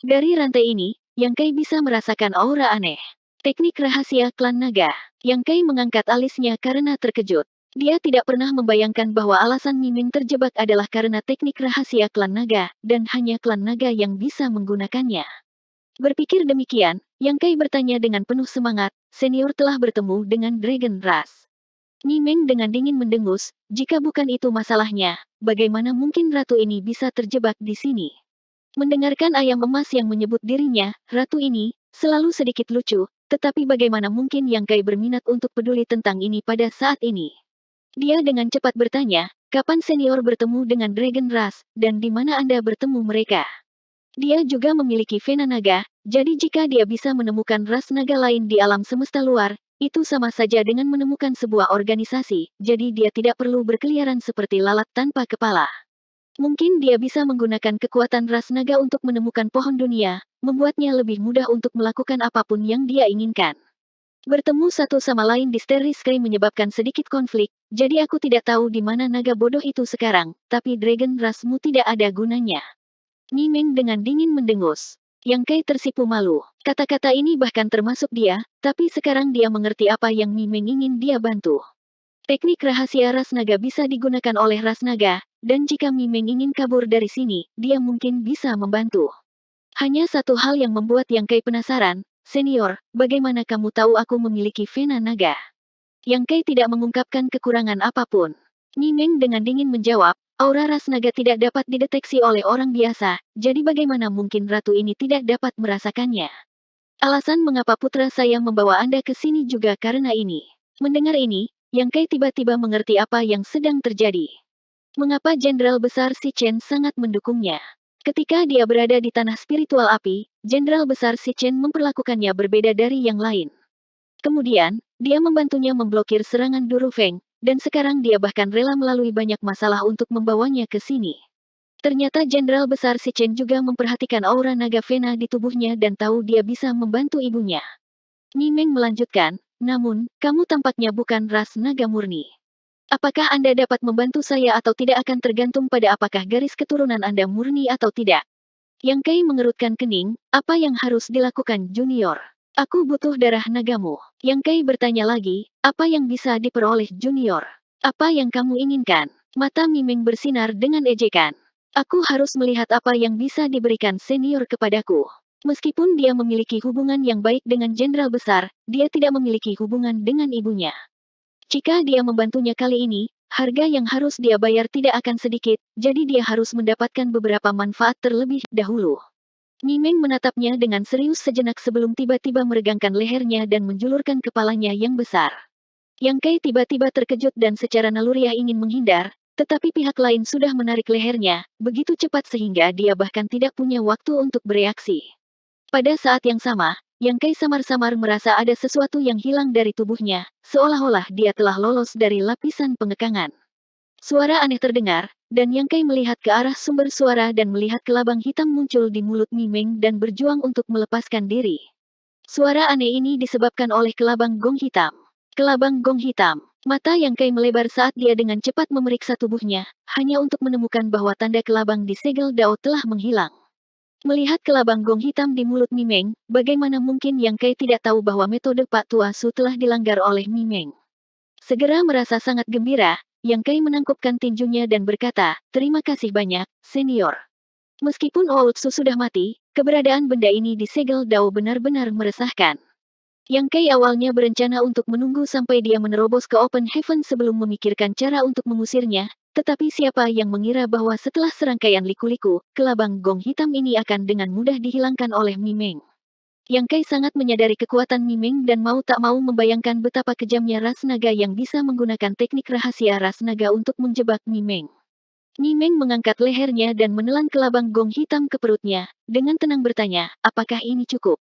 Dari rantai ini, Yang Kai bisa merasakan aura aneh. Teknik rahasia klan naga. Yang Kai mengangkat alisnya karena terkejut. Dia tidak pernah membayangkan bahwa alasan Mimeng terjebak adalah karena teknik rahasia klan naga, dan hanya klan naga yang bisa menggunakannya. Berpikir demikian, Yang Kai bertanya dengan penuh semangat, "Senior telah bertemu dengan Dragon Ras." Mimeng dengan dingin mendengus, "Jika bukan itu masalahnya, bagaimana mungkin ratu ini bisa terjebak di sini?" Mendengarkan ayam emas yang menyebut dirinya, ratu ini, selalu sedikit lucu, tetapi bagaimana mungkin Yang Kai berminat untuk peduli tentang ini pada saat ini? Dia dengan cepat bertanya, "Kapan senior bertemu dengan Dragon Ras, dan di mana Anda bertemu mereka?" Dia juga memiliki vena naga, jadi jika dia bisa menemukan ras naga lain di alam semesta luar, itu sama saja dengan menemukan sebuah organisasi, jadi dia tidak perlu berkeliaran seperti lalat tanpa kepala. Mungkin dia bisa menggunakan kekuatan ras naga untuk menemukan pohon dunia, membuatnya lebih mudah untuk melakukan apapun yang dia inginkan. Bertemu satu sama lain di Starry Sky menyebabkan sedikit konflik, jadi aku tidak tahu di mana naga bodoh itu sekarang, tapi Dragon Rasmu tidak ada gunanya. Mimeng dengan dingin mendengus. Yang Kai tersipu malu. Kata-kata ini bahkan termasuk dia, tapi sekarang dia mengerti apa yang Mimeng ingin dia bantu. Teknik rahasia ras naga bisa digunakan oleh ras naga, dan jika Mimeng ingin kabur dari sini, dia mungkin bisa membantu. Hanya satu hal yang membuat Yang Kai penasaran, "Senior, bagaimana kamu tahu aku memiliki vena naga?" Yang Kai tidak mengungkapkan kekurangan apapun. Mimeng dengan dingin menjawab, "Aura ras naga tidak dapat dideteksi oleh orang biasa, jadi bagaimana mungkin ratu ini tidak dapat merasakannya? Alasan mengapa putra saya membawa Anda ke sini juga karena ini." Mendengar ini, Yang Kai tiba-tiba mengerti apa yang sedang terjadi. Mengapa Jenderal Besar Si Chen sangat mendukungnya. Ketika dia berada di tanah spiritual api, Jenderal Besar Si Chen memperlakukannya berbeda dari yang lain. Kemudian, dia membantunya memblokir serangan Duru Feng, dan sekarang dia bahkan rela melalui banyak masalah untuk membawanya ke sini. Ternyata Jenderal Besar Si Chen juga memperhatikan aura naga Vena di tubuhnya dan tahu dia bisa membantu ibunya. Mimeng melanjutkan, "Namun, kamu tampaknya bukan ras naga murni. Apakah Anda dapat membantu saya atau tidak akan tergantung pada apakah garis keturunan Anda murni atau tidak." Yang Kai mengerutkan kening, "Apa yang harus dilakukan junior? Aku butuh darah nagamu." Yang Kai bertanya lagi, "Apa yang bisa diperoleh junior? Apa yang kamu inginkan?" Mata Mimeng bersinar dengan ejekan. Aku harus melihat apa yang bisa diberikan senior kepadaku. Meskipun dia memiliki hubungan yang baik dengan jenderal besar, dia tidak memiliki hubungan dengan ibunya. Jika dia membantunya kali ini, harga yang harus dia bayar tidak akan sedikit, jadi dia harus mendapatkan beberapa manfaat terlebih dahulu. Mimeng menatapnya dengan serius sejenak sebelum tiba-tiba meregangkan lehernya dan menjulurkan kepalanya yang besar. Yang Kei tiba-tiba terkejut dan secara naluriah ingin menghindar, tetapi pihak lain sudah menarik lehernya, begitu cepat sehingga dia bahkan tidak punya waktu untuk bereaksi. Pada saat yang sama, Yang Kei samar-samar merasa ada sesuatu yang hilang dari tubuhnya, seolah-olah dia telah lolos dari lapisan pengekangan. Suara aneh terdengar, dan Yang Kei melihat ke arah sumber suara dan melihat kelabang hitam muncul di mulut Mimeng dan berjuang untuk melepaskan diri. Suara aneh ini disebabkan oleh kelabang gong hitam. Kelabang gong hitam. Mata Yang Kei melebar saat dia dengan cepat memeriksa tubuhnya, hanya untuk menemukan bahwa tanda kelabang di segel Dao telah menghilang. Melihat kelabang gong hitam di mulut Mimeng, bagaimana mungkin Yang Kei tidak tahu bahwa metode Pak Tua Su telah dilanggar oleh Mimeng. Segera merasa sangat gembira, Yang Kei menangkupkan tinjunya dan berkata, "Terima kasih banyak, senior." Meskipun Outsu sudah mati, keberadaan benda ini di segel Dao benar-benar meresahkan. Yang Kei awalnya berencana untuk menunggu sampai dia menerobos ke Open Heaven sebelum memikirkan cara untuk mengusirnya, tetapi siapa yang mengira bahwa setelah serangkaian liku-liku, kelabang gong hitam ini akan dengan mudah dihilangkan oleh Mimeng. Yang Kei sangat menyadari kekuatan Mimeng dan mau tak mau membayangkan betapa kejamnya ras naga yang bisa menggunakan teknik rahasia ras naga untuk menjebak Mimeng. Mimeng mengangkat lehernya dan menelan kelabang gong hitam ke perutnya, dengan tenang bertanya, apakah ini cukup?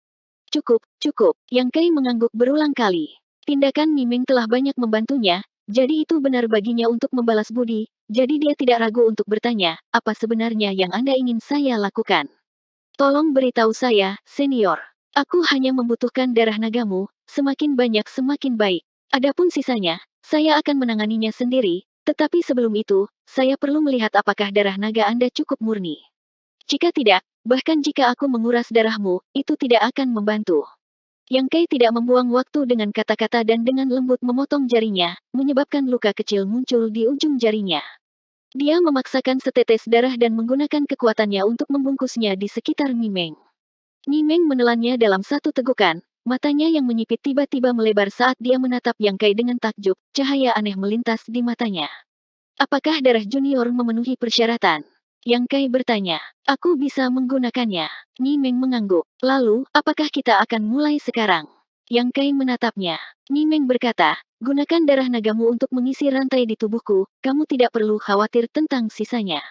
Cukup, cukup. Yang Kei mengangguk berulang kali. Tindakan Mimeng telah banyak membantunya, jadi itu benar baginya untuk membalas budi, jadi dia tidak ragu untuk bertanya, apa sebenarnya yang Anda ingin saya lakukan? Tolong beritahu saya, senior. Aku hanya membutuhkan darah nagamu, semakin banyak semakin baik. Adapun sisanya, saya akan menanganinya sendiri, tetapi sebelum itu, saya perlu melihat apakah darah naga Anda cukup murni. Jika tidak, bahkan jika aku menguras darahmu, itu tidak akan membantu. Yang Kei tidak membuang waktu dengan kata-kata dan dengan lembut memotong jarinya, menyebabkan luka kecil muncul di ujung jarinya. Dia memaksakan setetes darah dan menggunakan kekuatannya untuk membungkusnya di sekitar Mimeng. Mimeng menelannya dalam satu tegukan, matanya yang menyipit tiba-tiba melebar saat dia menatap Yang Kei dengan takjub, cahaya aneh melintas di matanya. Apakah darah junior memenuhi persyaratan? Yang Kei bertanya. Aku bisa menggunakannya. Mimeng mengangguk. Lalu, apakah kita akan mulai sekarang? Yang Kei menatapnya. Mimeng berkata, gunakan darah nagamu untuk mengisi rantai di tubuhku, kamu tidak perlu khawatir tentang sisanya.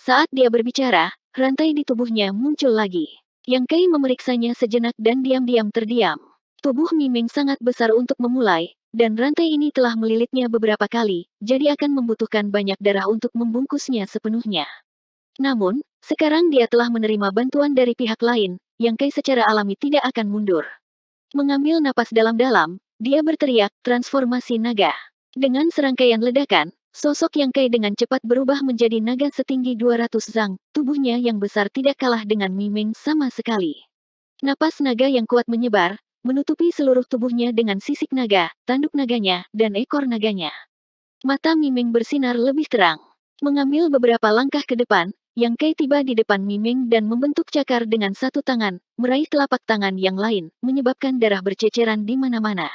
Saat dia berbicara, rantai di tubuhnya muncul lagi. Yang Kei memeriksanya sejenak dan diam-diam terdiam. Tubuh Mimeng sangat besar untuk memulai, dan rantai ini telah melilitnya beberapa kali, jadi akan membutuhkan banyak darah untuk membungkusnya sepenuhnya. Namun, sekarang dia telah menerima bantuan dari pihak lain, Yang Kei secara alami tidak akan mundur. Mengambil napas dalam-dalam, dia berteriak, transformasi naga. Dengan serangkaian ledakan, sosok Yang Kei dengan cepat berubah menjadi naga setinggi 200 zang, tubuhnya yang besar tidak kalah dengan Mimeng sama sekali. Napas naga yang kuat menyebar, menutupi seluruh tubuhnya dengan sisik naga, tanduk naganya, dan ekor naganya. Mata Mimeng bersinar lebih terang. Mengambil beberapa langkah ke depan, Yang Kei tiba di depan Mimeng dan membentuk cakar dengan satu tangan, meraih telapak tangan yang lain, menyebabkan darah berceceran di mana-mana.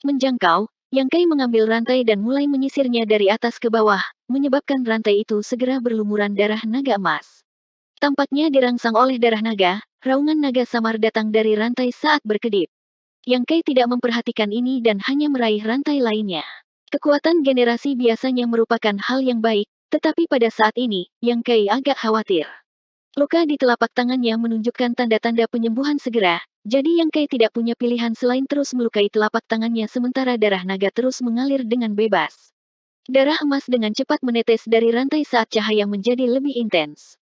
Menjangkau, Yang Kei mengambil rantai dan mulai menyisirnya dari atas ke bawah, menyebabkan rantai itu segera berlumuran darah naga emas. Tampaknya dirangsang oleh darah naga, raungan naga samar datang dari rantai saat berkedip. Yang Kei tidak memperhatikan ini dan hanya meraih rantai lainnya. Kekuatan generasi biasanya merupakan hal yang baik, tetapi pada saat ini, Yang Kei agak khawatir. Luka di telapak tangannya menunjukkan tanda-tanda penyembuhan segera, jadi Yang Kei tidak punya pilihan selain terus melukai telapak tangannya sementara darah naga terus mengalir dengan bebas. Darah emas dengan cepat menetes dari rantai saat cahaya menjadi lebih intens.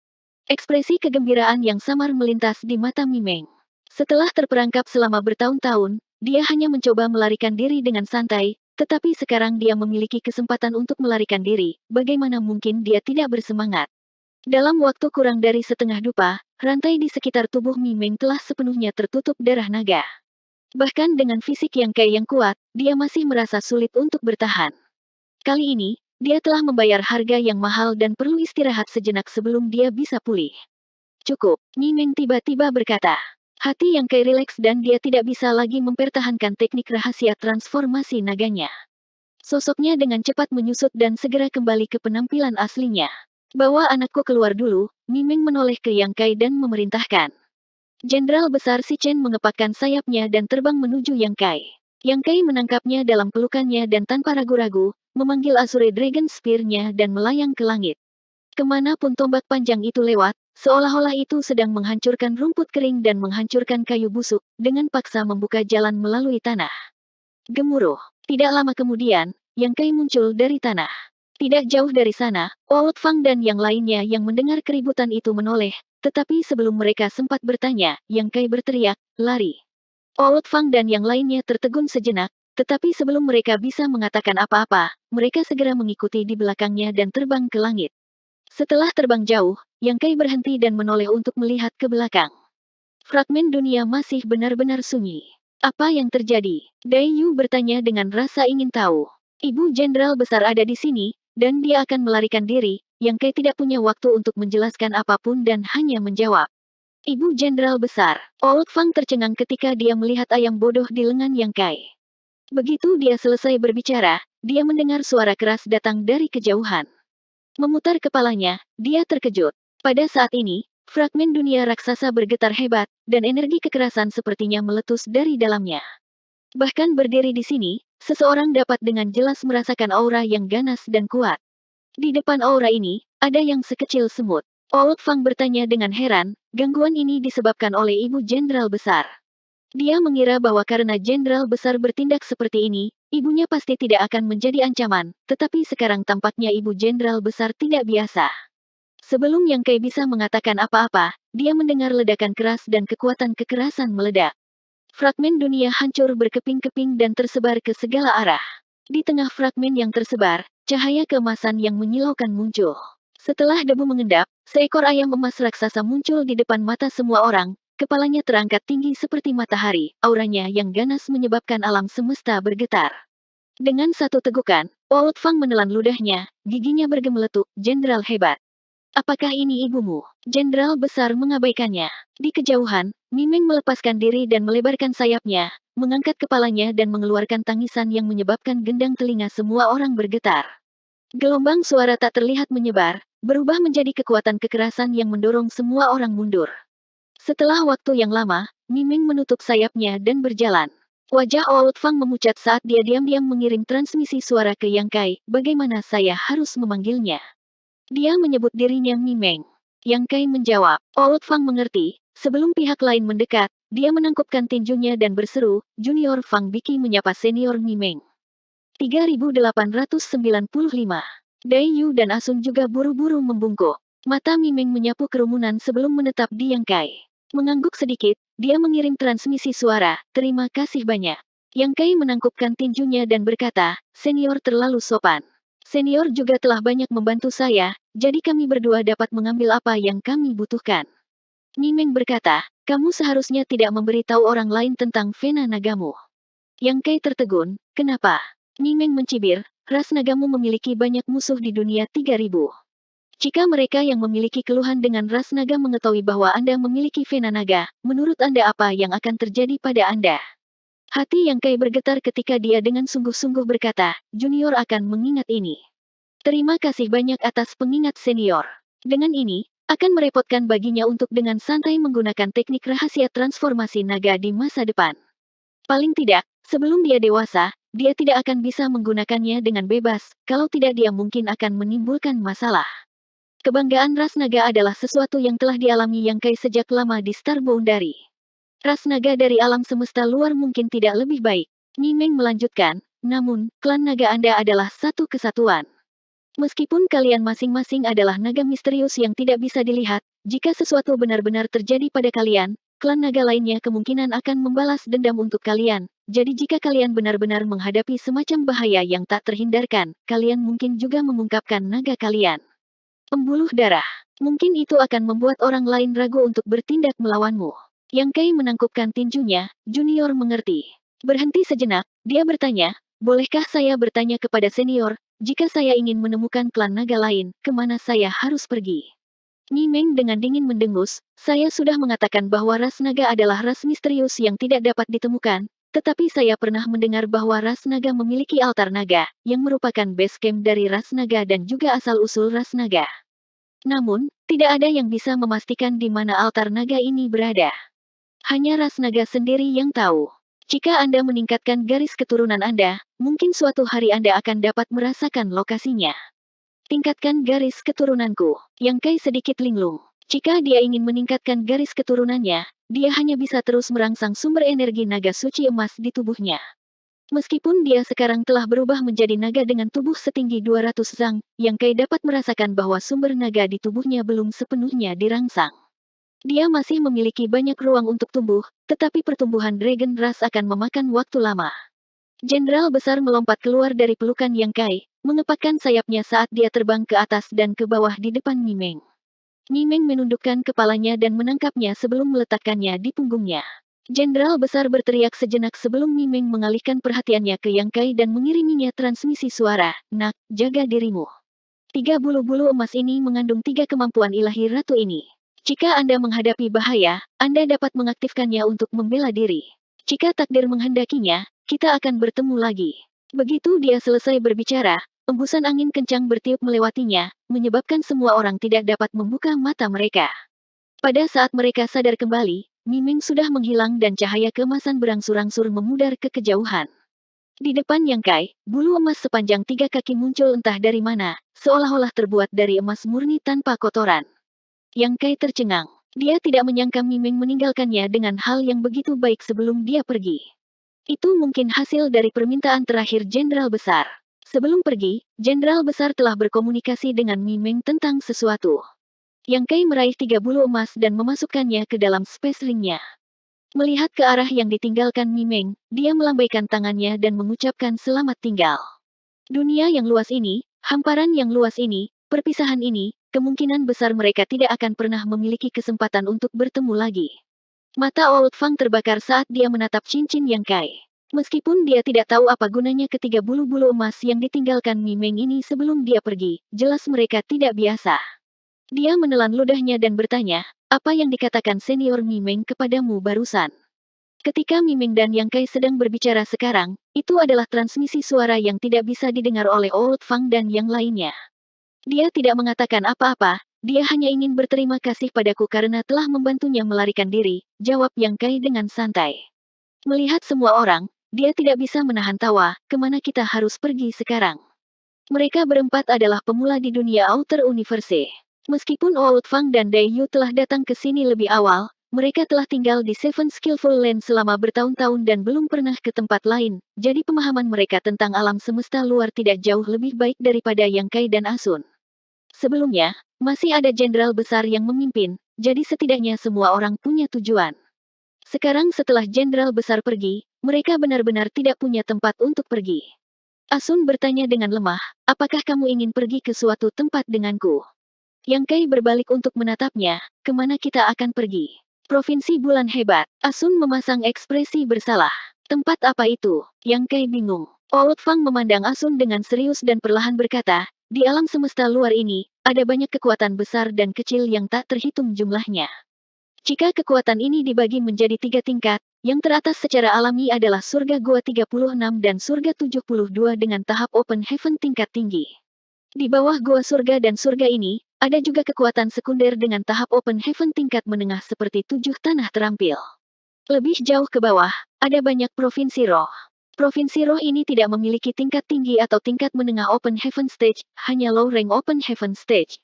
Ekspresi kegembiraan yang samar melintas di mata Mimeng. Setelah terperangkap selama bertahun-tahun, dia hanya mencoba melarikan diri dengan santai, tetapi sekarang dia memiliki kesempatan untuk melarikan diri, bagaimana mungkin dia tidak bersemangat? Dalam waktu kurang dari setengah dupa, rantai di sekitar tubuh Mimeng telah sepenuhnya tertutup darah naga. Bahkan dengan fisik Yang Kei yang kuat, dia masih merasa sulit untuk bertahan. Kali ini, Dia telah membayar harga yang mahal dan perlu istirahat sejenak sebelum dia bisa pulih. Cukup, Mimeng tiba-tiba berkata. Hati Yang Kai rileks dan dia tidak bisa lagi mempertahankan teknik rahasia transformasi naganya. Sosoknya dengan cepat menyusut dan segera kembali ke penampilan aslinya. Bawa anakku keluar dulu, Mimeng menoleh ke Yang Kai dan memerintahkan. Jenderal Besar Si Chen mengepakkan sayapnya dan terbang menuju Yang Kai. Yang Kai menangkapnya dalam pelukannya dan tanpa ragu-ragu, memanggil Azure Dragon Spear-nya dan melayang ke langit. Kemanapun tombak panjang itu lewat, seolah-olah itu sedang menghancurkan rumput kering dan menghancurkan kayu busuk, dengan paksa membuka jalan melalui tanah. Gemuruh. Tidak lama kemudian, Yang Kai muncul dari tanah. Tidak jauh dari sana, Oud Fang dan yang lainnya yang mendengar keributan itu menoleh, tetapi sebelum mereka sempat bertanya, Yang Kai berteriak, lari. Oud Fang dan yang lainnya tertegun sejenak, tetapi sebelum mereka bisa mengatakan apa-apa, mereka segera mengikuti di belakangnya dan terbang ke langit. Setelah terbang jauh, Yang Kai berhenti dan menoleh untuk melihat ke belakang. Fragmen dunia masih benar-benar sunyi. Apa yang terjadi? Dai Yu bertanya dengan rasa ingin tahu. Ibu Jenderal Besar ada di sini, dan dia akan melarikan diri. Yang Kai tidak punya waktu untuk menjelaskan apapun dan hanya menjawab. Ibu Jenderal Besar. Oud Fang tercengang ketika dia melihat ayam bodoh di lengan Yang Kai. Begitu dia selesai berbicara, dia mendengar suara keras datang dari kejauhan. Memutar kepalanya, dia terkejut. Pada saat ini, fragmen dunia raksasa bergetar hebat, dan energi kekerasan sepertinya meletus dari dalamnya. Bahkan berdiri di sini, seseorang dapat dengan jelas merasakan aura yang ganas dan kuat. Di depan aura ini, ada yang sekecil semut. Oud Fang bertanya dengan heran, gangguan ini disebabkan oleh Ibu Jenderal Besar. Dia mengira bahwa karena Jenderal Besar bertindak seperti ini, ibunya pasti tidak akan menjadi ancaman, tetapi sekarang tampaknya Ibu Jenderal Besar tidak biasa. Sebelum Yang Kai bisa mengatakan apa-apa, dia mendengar ledakan keras dan kekuatan kekerasan meledak. Fragmen dunia hancur berkeping-keping dan tersebar ke segala arah. Di tengah fragmen yang tersebar, cahaya keemasan yang menyilaukan muncul. Setelah debu mengendap, seekor ayam emas raksasa muncul di depan mata semua orang, kepalanya terangkat tinggi seperti matahari, auranya yang ganas menyebabkan alam semesta bergetar. Dengan satu tegukan, Oud Fang menelan ludahnya, giginya bergemeletuk, jenderal hebat. Apakah ini ibumu? Jenderal Besar mengabaikannya. Di kejauhan, Mimeng melepaskan diri dan melebarkan sayapnya, mengangkat kepalanya dan mengeluarkan tangisan yang menyebabkan gendang telinga semua orang bergetar. Gelombang suara tak terlihat menyebar, berubah menjadi kekuatan kekerasan yang mendorong semua orang mundur. Setelah waktu yang lama, Mimeng menutup sayapnya dan berjalan. Wajah Oud Fang memucat saat dia diam-diam mengirim transmisi suara ke Yang Kai. Bagaimana saya harus memanggilnya? Dia menyebut dirinya Mimeng. Yang Kai menjawab. Oud Fang mengerti. Sebelum pihak lain mendekat, dia menangkupkan tinjunya dan berseru, Junior Fang Biki menyapa Senior Mimeng. 3895. Dai Yu dan Asun juga buru-buru membungkuk. Mata Mimeng menyapu kerumunan sebelum menetap di Yang Kai. Mengangguk sedikit, dia mengirim transmisi suara, terima kasih banyak. Yang Kai menangkupkan tinjunya dan berkata, senior terlalu sopan. Senior juga telah banyak membantu saya, jadi kami berdua dapat mengambil apa yang kami butuhkan. Mimeng berkata, kamu seharusnya tidak memberitahu orang lain tentang vena nagamu. Yang Kai tertegun, kenapa? Mimeng mencibir, ras nagamu memiliki banyak musuh di dunia 3000. Jika mereka yang memiliki keluhan dengan ras naga mengetahui bahwa Anda memiliki vena naga, menurut Anda apa yang akan terjadi pada Anda? Hati Yang Kai bergetar ketika dia dengan sungguh-sungguh berkata, Junior akan mengingat ini. Terima kasih banyak atas pengingat senior. Dengan ini, akan merepotkan baginya untuk dengan santai menggunakan teknik rahasia transformasi naga di masa depan. Paling tidak, sebelum dia dewasa, dia tidak akan bisa menggunakannya dengan bebas, kalau tidak dia mungkin akan menimbulkan masalah. Kebanggaan ras naga adalah sesuatu yang telah dialami Yang Kai sejak lama di Star Boundary. Ras naga dari alam semesta luar mungkin tidak lebih baik. Mimeng melanjutkan, namun, klan naga Anda adalah satu kesatuan. Meskipun kalian masing-masing adalah naga misterius yang tidak bisa dilihat, jika sesuatu benar-benar terjadi pada kalian, klan naga lainnya kemungkinan akan membalas dendam untuk kalian. Jadi jika kalian benar-benar menghadapi semacam bahaya yang tak terhindarkan, kalian mungkin juga mengungkapkan naga kalian. Pembuluh darah. Mungkin itu akan membuat orang lain ragu untuk bertindak melawanmu. Yang Kai menangkupkan tinjunya, Junior mengerti. Berhenti sejenak, dia bertanya, bolehkah saya bertanya kepada senior, jika saya ingin menemukan klan naga lain, kemana saya harus pergi? Mimeng dengan dingin mendengus, saya sudah mengatakan bahwa ras naga adalah ras misterius yang tidak dapat ditemukan, tetapi saya pernah mendengar bahwa ras naga memiliki altar naga, yang merupakan base camp dari ras naga dan juga asal-usul ras naga. Namun, tidak ada yang bisa memastikan di mana altar naga ini berada. Hanya ras naga sendiri yang tahu. Jika Anda meningkatkan garis keturunan Anda, mungkin suatu hari Anda akan dapat merasakan lokasinya. Tingkatkan garis keturunanku. Yang Kai sedikit linglung. Jika dia ingin meningkatkan garis keturunannya, dia hanya bisa terus merangsang sumber energi naga suci emas di tubuhnya. Meskipun dia sekarang telah berubah menjadi naga dengan tubuh setinggi 200 zang, Yang Kai dapat merasakan bahwa sumber naga di tubuhnya belum sepenuhnya dirangsang. Dia masih memiliki banyak ruang untuk tumbuh, tetapi pertumbuhan Dragon Ras akan memakan waktu lama. Jenderal besar melompat keluar dari pelukan Yang Kai, mengepakkan sayapnya saat dia terbang ke atas dan ke bawah di depan Mimeng. Mimeng menundukkan kepalanya dan menangkapnya sebelum meletakkannya di punggungnya. Jenderal besar berteriak sejenak sebelum Mimeng mengalihkan perhatiannya ke Yang Kai dan mengiriminya transmisi suara, "Nak, jaga dirimu. 3 bulu-bulu emas ini mengandung 3 kemampuan ilahi ratu ini. Jika Anda menghadapi bahaya, Anda dapat mengaktifkannya untuk membela diri. Jika takdir menghendakinya, kita akan bertemu lagi." Begitu dia selesai berbicara, embusan angin kencang bertiup melewatinya, menyebabkan semua orang tidak dapat membuka mata mereka. Pada saat mereka sadar kembali, Mimeng sudah menghilang dan cahaya keemasan berangsur-angsur memudar ke kejauhan. Di depan Yang Kai, bulu emas sepanjang 3 kaki muncul entah dari mana, seolah-olah terbuat dari emas murni tanpa kotoran. Yang Kai tercengang. Dia tidak menyangka Mimeng meninggalkannya dengan hal yang begitu baik sebelum dia pergi. Itu mungkin hasil dari permintaan terakhir Jenderal Besar. Sebelum pergi, Jenderal Besar telah berkomunikasi dengan Mimeng tentang sesuatu. Yang Kai meraih 3 bulu emas dan memasukkannya ke dalam space ringnya. Melihat ke arah yang ditinggalkan Mimeng, dia melambaikan tangannya dan mengucapkan selamat tinggal. Dunia yang luas ini, hamparan yang luas ini, perpisahan ini, kemungkinan besar mereka tidak akan pernah memiliki kesempatan untuk bertemu lagi. Mata Old Fang terbakar saat dia menatap cincin Yang Kai. Meskipun dia tidak tahu apa gunanya ketiga bulu-bulu emas yang ditinggalkan Mimeng ini sebelum dia pergi, jelas mereka tidak biasa. Dia menelan ludahnya dan bertanya, "Apa yang dikatakan senior Mimeng kepadamu barusan?" Ketika Mimeng dan Yang Kai sedang berbicara sekarang, itu adalah transmisi suara yang tidak bisa didengar oleh Old Fang dan yang lainnya. Dia tidak mengatakan apa-apa, dia hanya ingin berterima kasih padaku karena telah membantunya melarikan diri, jawab Yang Kai dengan santai. Melihat semua orang, dia tidak bisa menahan tawa, kemana kita harus pergi sekarang? Mereka berempat adalah pemula di dunia Outer Universe. Meskipun Old Fang dan Dai Yu telah datang ke sini lebih awal, mereka telah tinggal di Seven Skillful Land selama bertahun-tahun dan belum pernah ke tempat lain, jadi pemahaman mereka tentang alam semesta luar tidak jauh lebih baik daripada Yang Kai dan Asun. Sebelumnya, masih ada jenderal besar yang memimpin, jadi setidaknya semua orang punya tujuan. Sekarang setelah jenderal besar pergi, mereka benar-benar tidak punya tempat untuk pergi. Asun bertanya dengan lemah, "Apakah kamu ingin pergi ke suatu tempat denganku?" Yang Kai berbalik untuk menatapnya, "Kemana kita akan pergi?" "Provinsi Bulan Hebat." Asun memasang ekspresi bersalah. "Tempat apa itu?" Yang Kai bingung. Old Fang memandang Asun dengan serius dan perlahan berkata, "Di alam semesta luar ini, ada banyak kekuatan besar dan kecil yang tak terhitung jumlahnya. Jika kekuatan ini dibagi menjadi 3 tingkat, yang teratas secara alami adalah surga Gua 36 dan surga 72 dengan tahap Open Heaven tingkat tinggi. Di bawah Gua Surga dan surga ini, ada juga kekuatan sekunder dengan tahap Open Heaven tingkat menengah seperti 7 tanah terampil. Lebih jauh ke bawah, ada banyak provinsi roh. Provinsi roh ini tidak memiliki tingkat tinggi atau tingkat menengah Open Heaven Stage, hanya low rank Open Heaven Stage.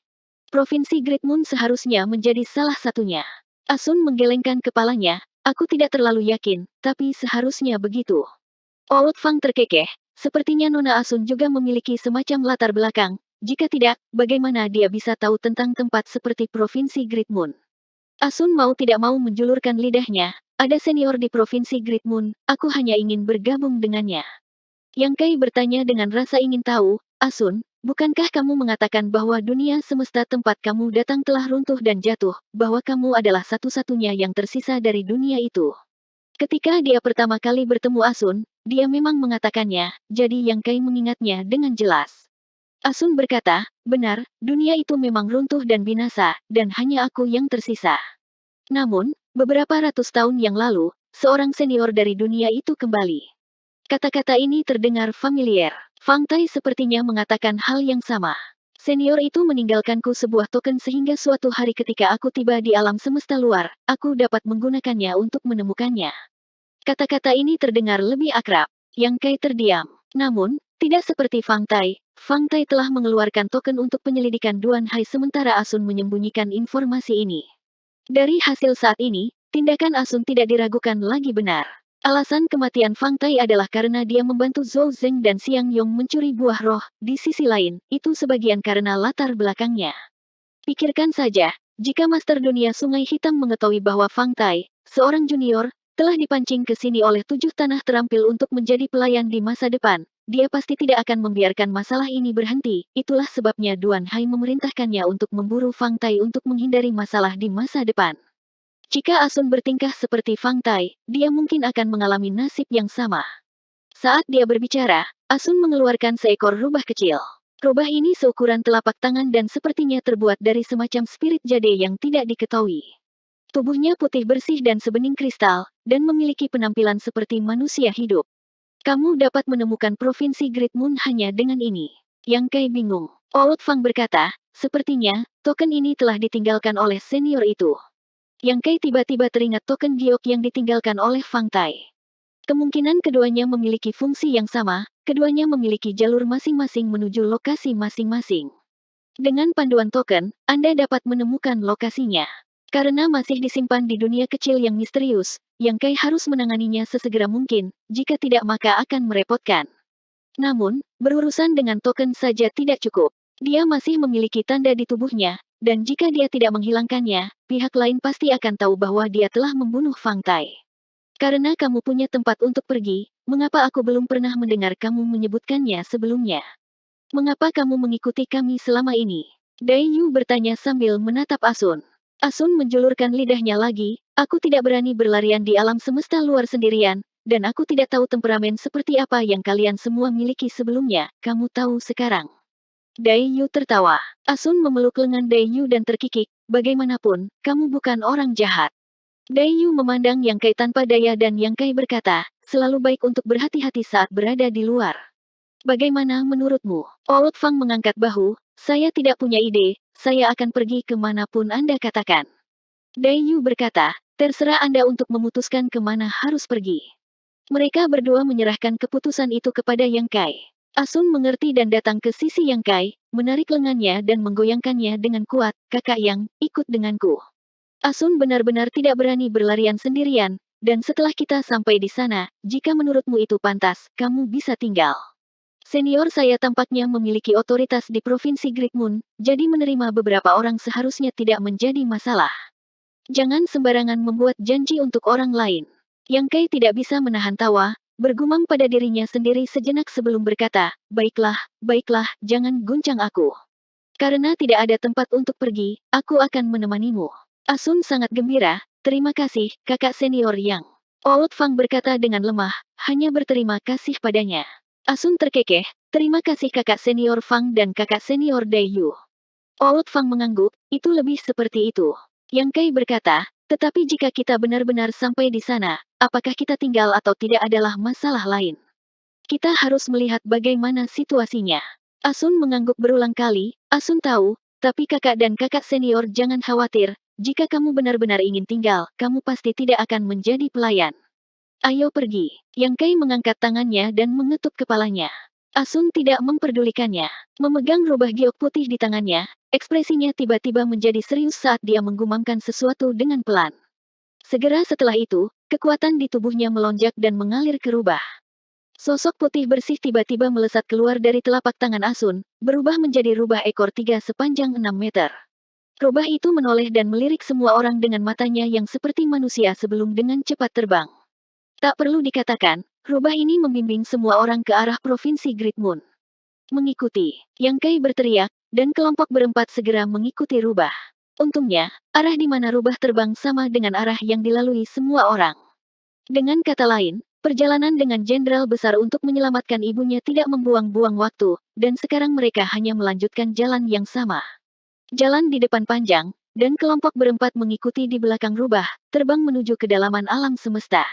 Provinsi Great Moon seharusnya menjadi salah satunya. Asun menggelengkan kepalanya, "Aku tidak terlalu yakin, tapi seharusnya begitu." Old Fang terkekeh, sepertinya Nona Asun juga memiliki semacam latar belakang, jika tidak, bagaimana dia bisa tahu tentang tempat seperti Provinsi Great Moon? Asun mau tidak mau menjulurkan lidahnya, "Ada senior di Provinsi Great Moon, aku hanya ingin bergabung dengannya." Yang Kai bertanya dengan rasa ingin tahu, "Asun, bukankah kamu mengatakan bahwa dunia semesta tempat kamu datang telah runtuh dan jatuh, bahwa kamu adalah satu-satunya yang tersisa dari dunia itu?" Ketika dia pertama kali bertemu Asun, dia memang mengatakannya, jadi Yang Kai mengingatnya dengan jelas. Asun berkata, benar, dunia itu memang runtuh dan binasa, dan hanya aku yang tersisa. Namun, beberapa ratus tahun yang lalu, seorang senior dari dunia itu kembali. Kata-kata ini terdengar familiar. Fang Tai sepertinya mengatakan hal yang sama. Senior itu meninggalkanku sebuah token sehingga suatu hari ketika aku tiba di alam semesta luar, aku dapat menggunakannya untuk menemukannya. Kata-kata ini terdengar lebih akrab. Yang Kai terdiam. Namun, tidak seperti Fang Tai. Fang Tai telah mengeluarkan token untuk penyelidikan Duan Hai sementara Asun menyembunyikan informasi ini. Dari hasil saat ini, tindakan Asun tidak diragukan lagi benar. Alasan kematian Fang Tai adalah karena dia membantu Zhou Zeng dan Xiang Yong mencuri buah roh. Di sisi lain, itu sebagian karena latar belakangnya. Pikirkan saja, jika Master Dunia Sungai Hitam mengetahui bahwa Fang Tai, seorang junior, telah dipancing ke sini oleh 7 tanah terampil untuk menjadi pelayan di masa depan, dia pasti tidak akan membiarkan masalah ini berhenti. Itulah sebabnya Duan Hai memerintahkannya untuk memburu Fang Tai untuk menghindari masalah di masa depan. Jika Asun bertingkah seperti Fang Tai, dia mungkin akan mengalami nasib yang sama. Saat dia berbicara, Asun mengeluarkan seekor rubah kecil. Rubah ini seukuran telapak tangan dan sepertinya terbuat dari semacam spirit jade yang tidak diketahui. Tubuhnya putih bersih dan sebening kristal, dan memiliki penampilan seperti manusia hidup. Kamu dapat menemukan provinsi Great Moon hanya dengan ini. Yang Kai bingung. Old Fang berkata, sepertinya, token ini telah ditinggalkan oleh senior itu. Yang Kai tiba-tiba teringat token giok yang ditinggalkan oleh Fang Tai. Kemungkinan keduanya memiliki fungsi yang sama, keduanya memiliki jalur masing-masing menuju lokasi masing-masing. Dengan panduan token, Anda dapat menemukan lokasinya. Karena masih disimpan di dunia kecil yang misterius, Yang Kai harus menanganinya sesegera mungkin, jika tidak maka akan merepotkan. Namun, berurusan dengan token saja tidak cukup. Dia masih memiliki tanda di tubuhnya, dan jika dia tidak menghilangkannya, pihak lain pasti akan tahu bahwa dia telah membunuh Fang Tai. Karena kamu punya tempat untuk pergi, mengapa aku belum pernah mendengar kamu menyebutkannya sebelumnya? Mengapa kamu mengikuti kami selama ini? Dai Yu bertanya sambil menatap Asun. Asun menjulurkan lidahnya lagi, aku tidak berani berlarian di alam semesta luar sendirian, dan aku tidak tahu temperamen seperti apa yang kalian semua miliki sebelumnya, kamu tahu sekarang. Dai Yu tertawa. Asun memeluk lengan Dai Yu dan terkikik, bagaimanapun, kamu bukan orang jahat. Dai Yu memandang Yang Kai tanpa daya dan Yang Kai berkata, selalu baik untuk berhati-hati saat berada di luar. Bagaimana menurutmu? Old Fang mengangkat bahu, saya tidak punya ide, saya akan pergi kemanapun Anda katakan. Dai Yu berkata, terserah Anda untuk memutuskan kemana harus pergi. Mereka berdua menyerahkan keputusan itu kepada Yang Kai. Asun mengerti dan datang ke sisi Yang Kai, menarik lengannya dan menggoyangkannya dengan kuat, kakak Yang, ikut denganku. Asun benar-benar tidak berani berlarian sendirian, dan setelah kita sampai di sana, jika menurutmu itu pantas, kamu bisa tinggal. Senior saya tampaknya memiliki otoritas di Provinsi Great Moon, jadi menerima beberapa orang seharusnya tidak menjadi masalah. Jangan sembarangan membuat janji untuk orang lain. Yang Kai tidak bisa menahan tawa, bergumam pada dirinya sendiri sejenak sebelum berkata, baiklah, jangan guncang aku. Karena tidak ada tempat untuk pergi, aku akan menemanimu. Asun sangat gembira, terima kasih, kakak senior Yang. Old Fang berkata dengan lemah, hanya berterima kasih padanya. Asun terkekeh, terima kasih kakak senior Fang dan kakak senior Dai Yu. Old Fang mengangguk, itu lebih seperti itu. Yang Kai berkata, tetapi jika kita benar-benar sampai di sana, apakah kita tinggal atau tidak adalah masalah lain. Kita harus melihat bagaimana situasinya. Asun mengangguk berulang kali, Asun tahu, tapi kakak dan kakak senior jangan khawatir, jika kamu benar-benar ingin tinggal, kamu pasti tidak akan menjadi pelayan. Ayo pergi. Yang Kai mengangkat tangannya dan mengetuk kepalanya. Asun tidak memperdulikannya. Memegang rubah giok putih di tangannya, ekspresinya tiba-tiba menjadi serius saat dia menggumamkan sesuatu dengan pelan. Segera setelah itu, kekuatan di tubuhnya melonjak dan mengalir ke rubah. Sosok putih bersih tiba-tiba melesat keluar dari telapak tangan Asun, berubah menjadi rubah ekor 3 sepanjang 6 meter. Rubah itu menoleh dan melirik semua orang dengan matanya yang seperti manusia sebelum dengan cepat terbang. Tak perlu dikatakan, rubah ini membimbing semua orang ke arah Provinsi Great Moon. Mengikuti, Yang Kai berteriak, dan kelompok berempat segera mengikuti rubah. Untungnya, arah di mana rubah terbang sama dengan arah yang dilalui semua orang. Dengan kata lain, Perjalanan dengan jenderal besar untuk menyelamatkan ibunya tidak membuang-buang waktu, dan sekarang mereka hanya melanjutkan jalan yang sama. Jalan di depan panjang, dan kelompok berempat mengikuti di belakang rubah, terbang menuju kedalaman alam semesta.